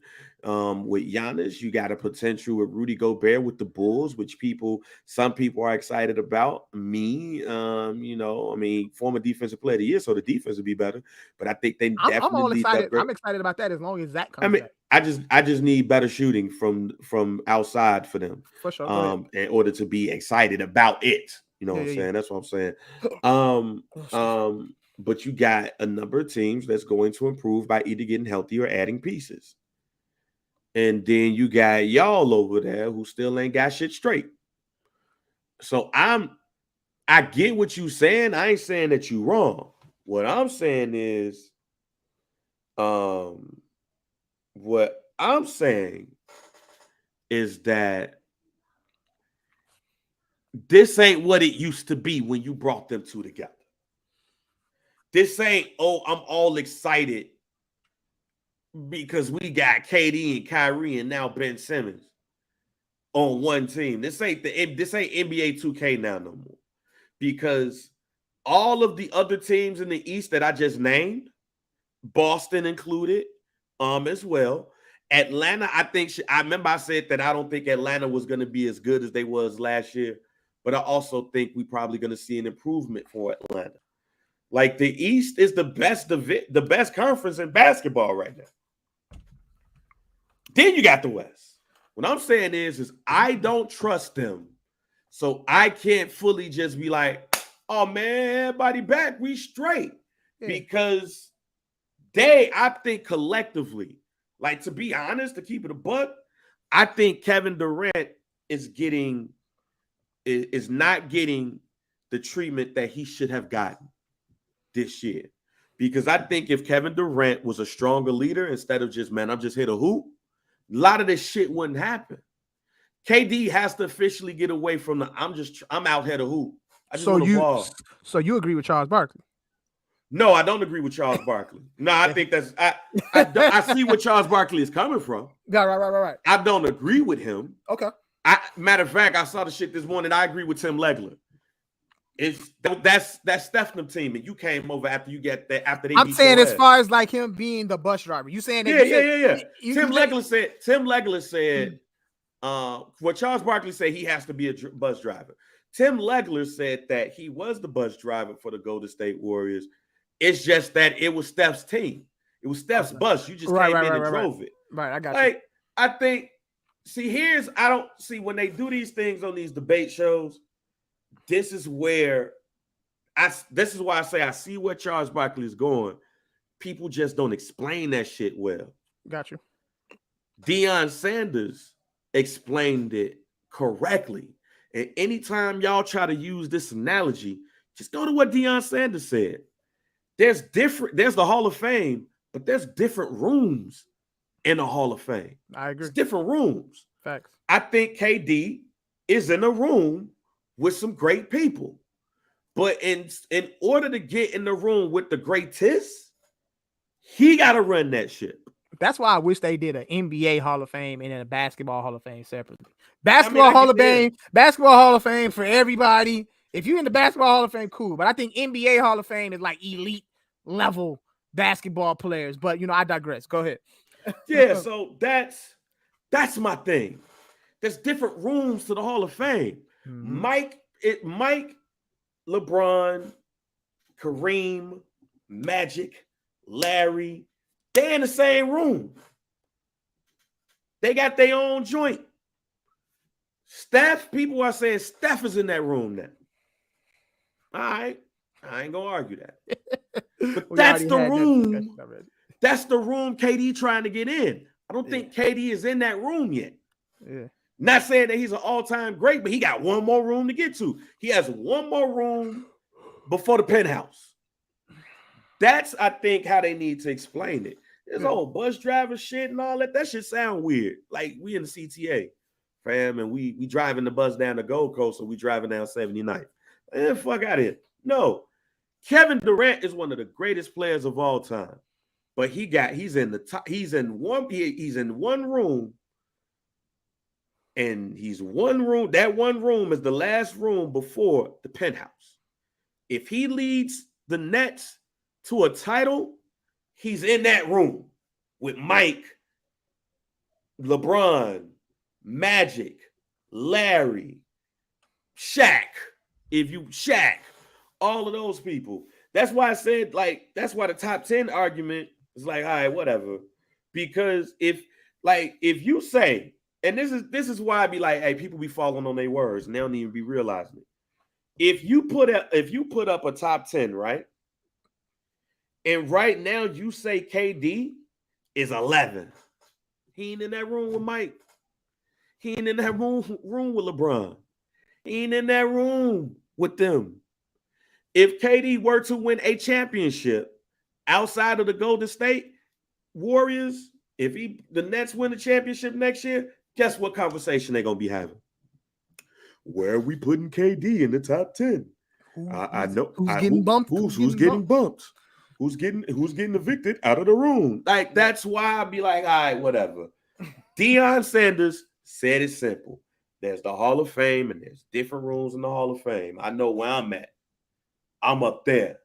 With Giannis, you got a potential with Rudy Gobert with the Bulls, which some people are excited about. Me, former defensive player of the year, so the defense would be better. But I think they definitely. I'm all excited. I'm excited about that as long as that comes back. I just need better shooting from outside for them. For sure. In order to be excited about it. You know what I'm saying? That's what I'm saying. But you got a number of teams that's going to improve by either getting healthy or adding pieces. And then you got y'all over there who still ain't got shit straight. So I get what you saying. I ain't saying that you wrong. What I'm saying is, that this ain't what it used to be when you brought them two together. This ain't, I'm all excited because we got KD and Kyrie and now Ben Simmons on one team. This ain't NBA 2K now no more. Because all of the other teams in the East that I just named Boston included, as well. Atlanta, I remember I said that I don't think Atlanta was going to be as good as they was last year, but I also think we're probably going to see an improvement for Atlanta. Like the East is the best conference in basketball right now. Then you got the West. What I'm saying is I don't trust them, so I can't fully just be like, oh man, everybody back, we straight, because I think collectively, like, to be honest, to keep it a buck, I think Kevin Durant is not getting the treatment that he should have gotten this year. Because I think if Kevin Durant was a stronger leader instead of just, man, I'm just here to hoop, a lot of this shit wouldn't happen. KD has to officially get away from I'm out here to hoop. I just want to ball. So you agree with Charles Barkley? No, I don't agree with Charles Barkley. No, I think I see where Charles Barkley is coming from. Yeah, right. I don't agree with him. Okay. Matter of fact, I saw the shit this morning. I agree with Tim Legler. That's Stephen's team, and you came over after you get that after they. I'm saying as far as like him being the bus driver. You saying that? Yeah. Tim Legler said. What Charles Barkley said, he has to be a bus driver. Tim Legler said that he was the bus driver for the Golden State Warriors. It's just that it was Steph's team. It was Steph's bus. You just came in and drove it. Right, I got you. Like, I think, I don't see when they do these things on these debate shows, this is why I say I see where Charles Barkley is going. People just don't explain that shit well. Got you. Deion Sanders explained it correctly. And anytime y'all try to use this analogy, just go to what Deion Sanders said. There's the Hall of Fame, but there's different rooms in the Hall of Fame. I agree. It's different rooms. Facts. I think KD is in a room with some great people. But in order to get in the room with the greatest, he got to run that shit. That's why I wish they did an NBA Hall of Fame and then a Basketball Hall of Fame separately. Basketball Hall of Fame for everybody. If you're in the Basketball Hall of Fame, cool. But I think NBA Hall of Fame is like elite level basketball players. But, I digress. Go ahead. Yeah, so that's my thing. There's different rooms to the Hall of Fame. Mm-hmm. Mike, LeBron, Kareem, Magic, Larry, they're in the same room. They got their own joint. Steph, people are saying Steph is in that room now. All right. I ain't gonna argue that. But that's the room. That's the room KD trying to get in. I don't think KD is in that room yet. Yeah. Not saying that he's an all-time great, but he got one more room to get to. He has one more room before the penthouse. That's, I think, how they need to explain it. This whole bus driver shit and all that, that shit sound weird. Like, we in the CTA, fam, and we driving the bus down the Gold Coast, or we driving down 79th. Fuck out of here. No. Kevin Durant is one of the greatest players of all time. But he's in one room, and he's one room. That one room is the last room before the penthouse. If he leads the Nets to a title, he's in that room with Mike, LeBron, Magic, Larry, Shaq. All of those people. That's why I said, like, that's why the top 10 argument is like, all right, whatever. Because if you say, and this is why I be like, hey, people be falling on their words and they don't even be realizing it. If you put up a top 10, right? And right now you say KD is 11. He ain't in that room with Mike. He ain't in that room with LeBron. He ain't in that room with them. If KD were to win a championship outside of the Golden State Warriors, if the Nets win the championship next year, guess what conversation they're gonna be having? Where are we putting KD in the top 10? I know who's getting bumped. Who's getting bumped? Who's getting evicted out of the room? Like, that's why I'd be like, all right, whatever. Deion Sanders said it simple. There's the Hall of Fame, and there's different rooms in the Hall of Fame. I know where I'm at. I'm up there.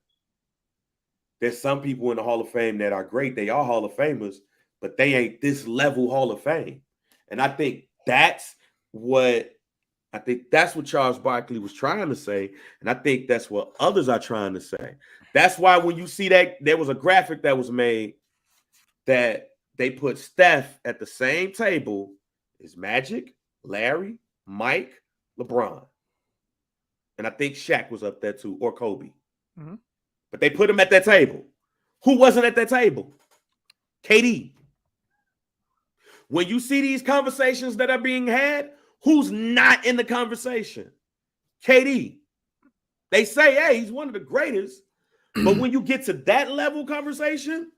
there's some people in the Hall of Fame that are great. They are Hall of Famers, but they ain't this level Hall of Fame. And I think that's what Charles Barkley was trying to say. And I think that's what others are trying to say. That's why when you see that, there was a graphic that was made that they put Steph at the same table as Magic, Larry, Mike, LeBron. And I think Shaq was up there too, or Kobe. Mm-hmm. But they put him at that table. Who wasn't at that table? KD. When you see these conversations that are being had, who's not in the conversation? KD. They say, hey, he's one of the greatest. But when you get to that level conversation,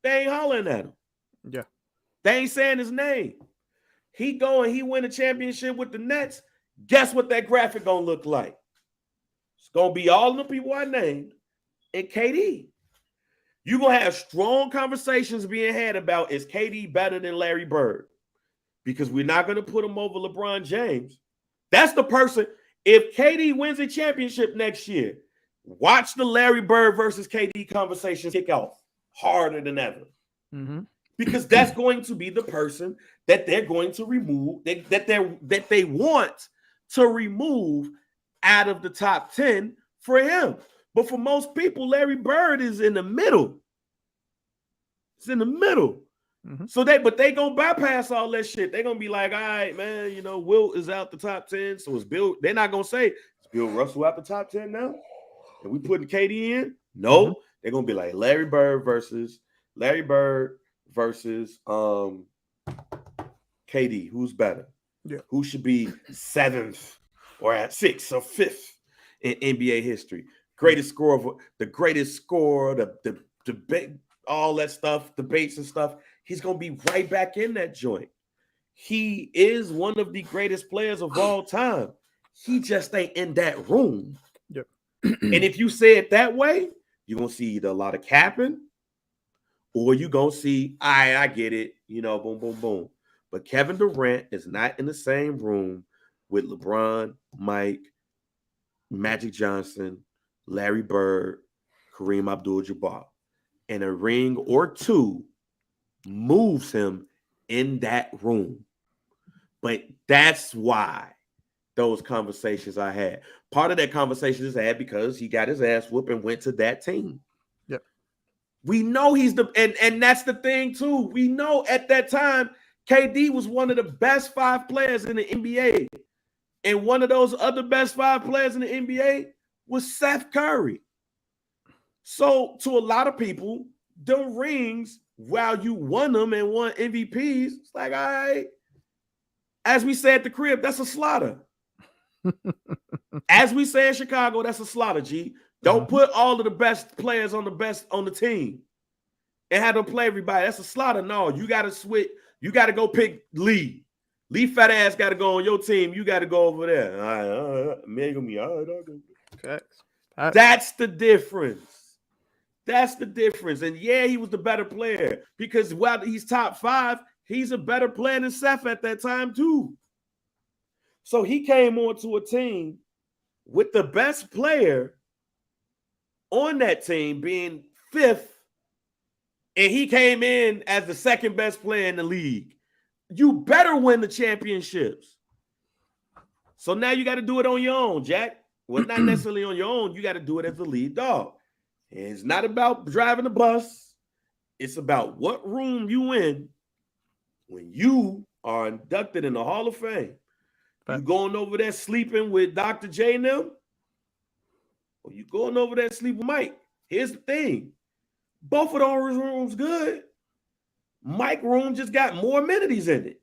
they ain't hollering at him. Yeah. They ain't saying his name. He win a championship with the Nets. Guess what that graphic gonna look like? It's gonna be all the people I named and KD. You're gonna have strong conversations being had about, is KD better than Larry Bird? Because we're not gonna put him over LeBron James. That's the person. If KD wins a championship next year, watch the Larry Bird versus KD conversation kick off harder than ever. Mm-hmm. Because that's going to be the person that they're going to remove, that they want to remove out of the top 10 for him. But for most people, Larry Bird is in the middle. It's in the middle. Mm-hmm. So they gonna bypass all that shit. They're gonna be like, all right, man, Wilt is out the top 10. So it's Bill. They're not gonna say, is Bill Russell out the top 10 now? And we putting KD in? No. Mm-hmm. They're gonna be like Larry Bird versus KD. Who's better? Yeah. Who should be 7th or at 6th or 5th in NBA history? Greatest scorer, the debate, all that stuff, debates and stuff. He's gonna be right back in that joint. He is one of the greatest players of all time. He just ain't in that room. Yep. And if you say it that way, you're gonna see either a lot of capping, or you're gonna see, all right, I get it, boom, boom, boom. But Kevin Durant is not in the same room with LeBron, Mike, Magic Johnson, Larry Bird, Kareem Abdul-Jabbar. And a ring or two moves him in that room. But that's why those conversations I had. Part of that conversation is had because he got his ass whooped and went to that team. Yep. We know he's and that's the thing too. We know at that time, KD was one of the best 5 players in the NBA. And one of those other best 5 players in the NBA was Seth Curry. So to a lot of people, the rings, while you won them and won MVPs, it's like, all right. As we say at the crib, that's a slaughter. As we say in Chicago, that's a slaughter, G. Don't put all of the best players on the team and have them play everybody. That's a slaughter. No, you got to switch. You got to go pick Lee. Lee fat ass got to go on your team. You got to go over there. All right. Okay. That's the difference. That's the difference. And yeah, he was the better player because while he's top 5, he's a better player than Seth at that time too. So he came onto a team with the best player on that team being 5th, and he came in as the 2nd best player in the league. You better win the championships. So now you got to do it on your own, Jack. Well, not necessarily on your own. You got to do it as the lead dog. And it's not about driving the bus. It's about what room you in when you are inducted in the Hall of Fame. You going over there sleeping with Dr. J and them? Or you going over there sleeping with Mike? Here's the thing. Both of those rooms good. Mike room just got more amenities in it.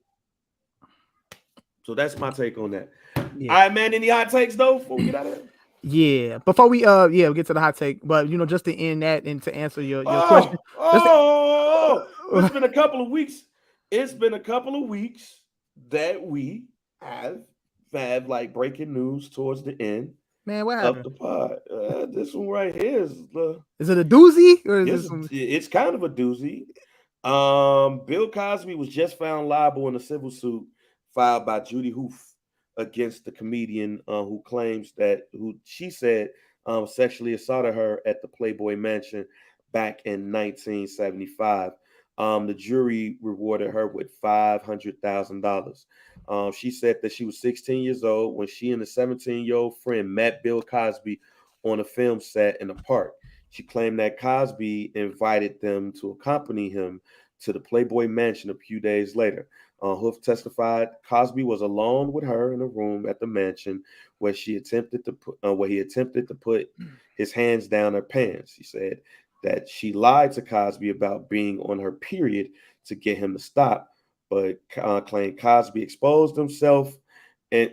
So that's my take on that. Yeah. All right, man. Any hot takes though before we get out of here? Yeah. Before we we'll get to the hot take, but just to end that and to answer your question. It's been a couple of weeks. It's been a couple of weeks that we have like breaking news towards the end. Man, what happened? Of the pod. This one right here is the. Is it a doozy or is this one? It's kind of a doozy. Bill Cosby was just found liable in a civil suit filed by Judy Hoof against the comedian who claims that she said sexually assaulted her at the Playboy Mansion. back in 1975. The jury rewarded her with $500,000. She said that she was 16 years old when she and a 17-year-old friend met Bill Cosby on a film set in a park. She claimed that Cosby invited them to accompany him to the Playboy Mansion a few days later. Hoof testified Cosby was alone with her in a room at the mansion where he attempted to put his hands down her pants. He said that she lied to Cosby about being on her period to get him to stop, but claimed Cosby exposed himself. And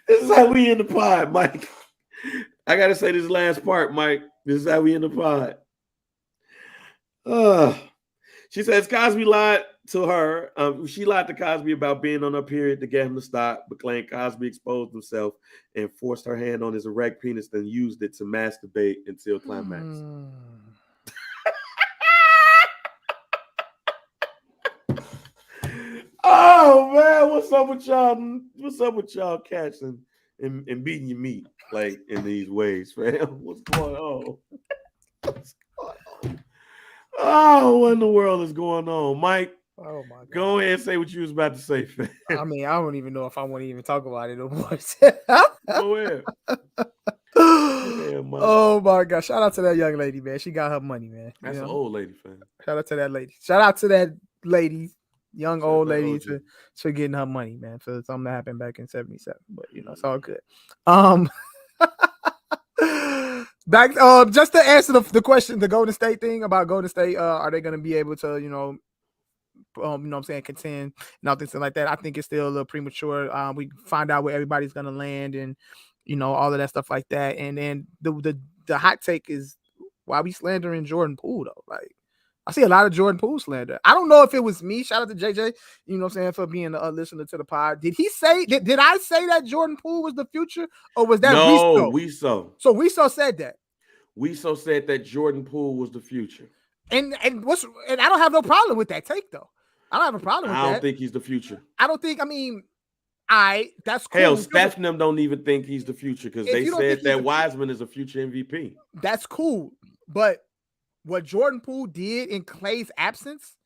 this is how we in the pod, Mike. I gotta say this last part, Mike. This is how we in the pod. She says Cosby lied to her. She lied to Cosby about being on her period to get him to stop, but claimed Cosby exposed himself and forced her hand on his erect penis, then used it to masturbate until climax. Oh man, what's up with y'all? What's up with y'all catching and beating your meat like in these ways, fam? What's going on? What's going on? Oh, what in the world is going on, Mike? Oh my God. Go ahead and say what you was about to say, fam. I mean, I don't even know if I want to even talk about it no more. Go ahead. Oh my God! Shout out to that young lady, man. She got her money, man. That's an old lady, fam. Shout out to that lady. Shout out to that lady, young old lady, for getting her money, man. For something that happened back in '77, but it's all good. Back just to answer the question, the Golden State thing about Golden State, are they going to be able to, what I'm saying, contend and all things like that? I think it's still a little premature. We find out where everybody's going to land and all of that stuff like that. And then the hot take is why we slandering Jordan Poole though. Like I see a lot of Jordan Poole slander. I don't know if it was me. Shout out to JJ, for being a listener to the pod. Did he say did I say that Jordan Poole was the future, or was that Weso? So Weso said that. Weso said that Jordan Poole was the future. And I don't have no problem with that take though. I don't have a problem with that. I don't think he's the future. That's cool. Hell, Steph and them don't even think he's the future because they said that Wiseman is a future MVP. That's cool. But what Jordan Poole did in Klay's absence,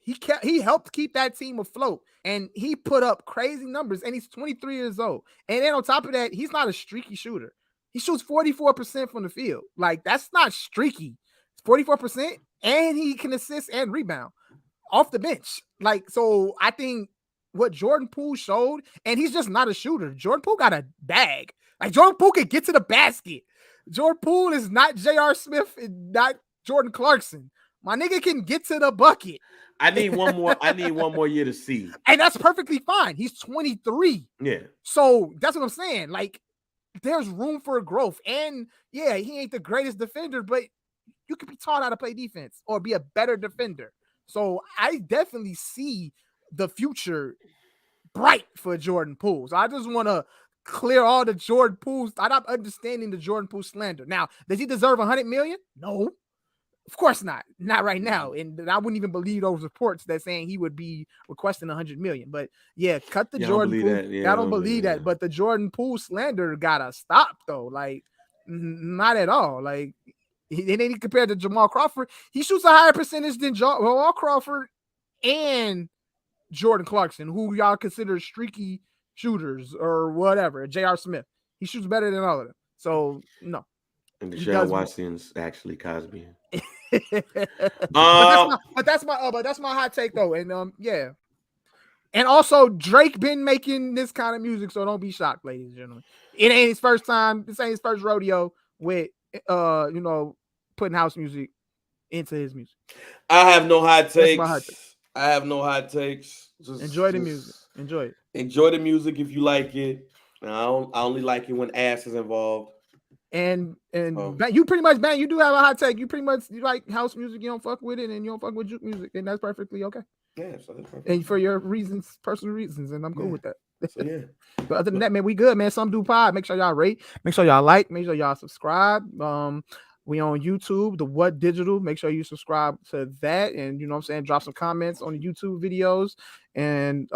he helped keep that team afloat. And he put up crazy numbers. And he's 23 years old. And then on top of that, he's not a streaky shooter. He shoots 44% from the field. Like, that's not streaky. 44%. And he can assist and rebound off the bench. Like, so I think what Jordan Poole showed, and he's just not a shooter. Jordan Poole got a bag. Like, Jordan Poole can get to the basket. Jordan Poole is not J.R. Smith and not Jordan Clarkson. My nigga can get to the bucket. I need one more year to see. And that's perfectly fine. He's 23. Yeah. So that's what I'm saying. Like, there's room for growth. And yeah, he ain't the greatest defender, but you can be taught how to play defense or be a better defender. So I definitely see the future bright for Jordan Poole. So I just want to clear all the Jordan Poole's. I'm not understanding the Jordan Poole slander. Now, does he deserve $100 million? No, of course not. Not right now. And I wouldn't even believe those reports that saying he would be requesting $100 million. But yeah, cut the Jordan Poole. Yeah, I don't believe that. But the Jordan Poole slander gotta stop though. Like, not at all. Like, and then he compared to Jamal Crawford. He shoots a higher percentage than Jamal Crawford and Jordan Clarkson, who y'all consider streaky shooters or whatever. J.R. Smith. He shoots better than all of them. So, no. And Deshaun Watson's actually Cosby. but that's my hot take though. And yeah. And also Drake been making this kind of music, so don't be shocked, ladies and gentlemen. It ain't his first time. This ain't his first rodeo with putting house music into his music. I have no hot takes. I have no hot takes. Enjoy the music. Enjoy it. Enjoy the music if you like it. I only like it when ass is involved. And you pretty much, man, you do have a hot take. You like house music. You don't fuck with it, and you don't fuck with Juke music, and that's perfectly okay. Yeah, so that's perfect. And for your reasons, personal reasons, and I'm cool with that. So, yeah. But other than that, man, we good, man. Some do pod. Make sure y'all rate. Make sure y'all like. Make sure y'all subscribe. We on YouTube, the What Digital. Make sure you subscribe to that, and you know what I'm saying, drop some comments on the YouTube videos, and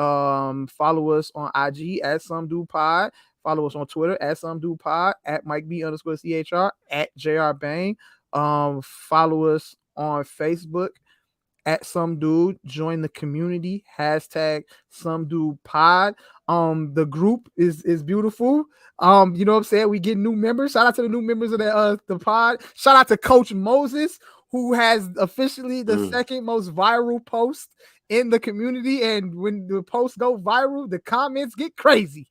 follow us on IG at Some Do Pod. Follow us on Twitter at Some Do Pod, at Mike B_CHR, at JR Bang. Follow us on Facebook at Some Dude. Join the community, hashtag Some Dude Pod. The group is beautiful. You know what I'm saying? We get new members. Shout out to the new members of the pod. Shout out to Coach Moses, who has officially the second most viral post in the community. And when the posts go viral, the comments get crazy.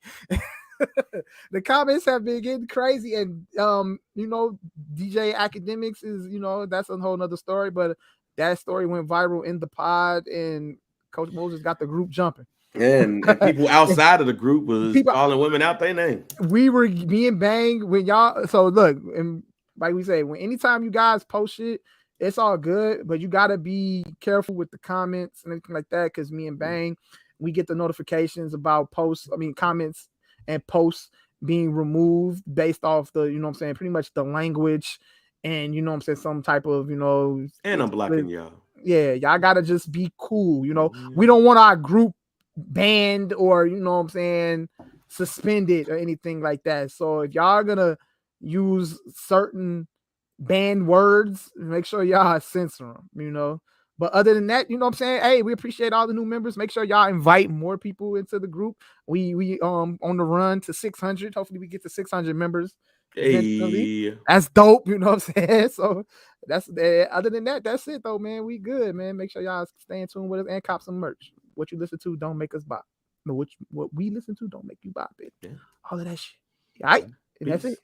The comments have been getting crazy, and you know, DJ Academics is, you know, that's a whole nother story, but that story went viral in the pod, and Coach Moses got the group jumping. And people outside of the group was calling women out their name. Me and Bang, when y'all, so look, and like we say, when anytime you guys post shit, it's all good, but you gotta be careful with the comments and everything like that, because me and Bang, we get the notifications about comments and posts being removed based off the, you know what I'm saying, pretty much the language, and you know what I'm saying, some type of, you know, and I'm blocking y'all. Yeah, y'all gotta just be cool, you know. We don't want our group banned or, you know what I'm saying, suspended or anything like that. So if y'all gonna use certain banned words, make sure y'all censor them, you know. But other than that, you know what I'm saying, hey, we appreciate all the new members. Make sure y'all invite more people into the group. We on the run to 600. Hopefully we get to 600 members. Hey, that's dope, you know what I'm saying? So that's other than that, that's it though, man. We good, man. Make sure y'all stay in tune with us and cop some merch. What you listen to don't make us bop. No, what we listen to don't make you bop it. Yeah. All of that shit. All right. And that's it.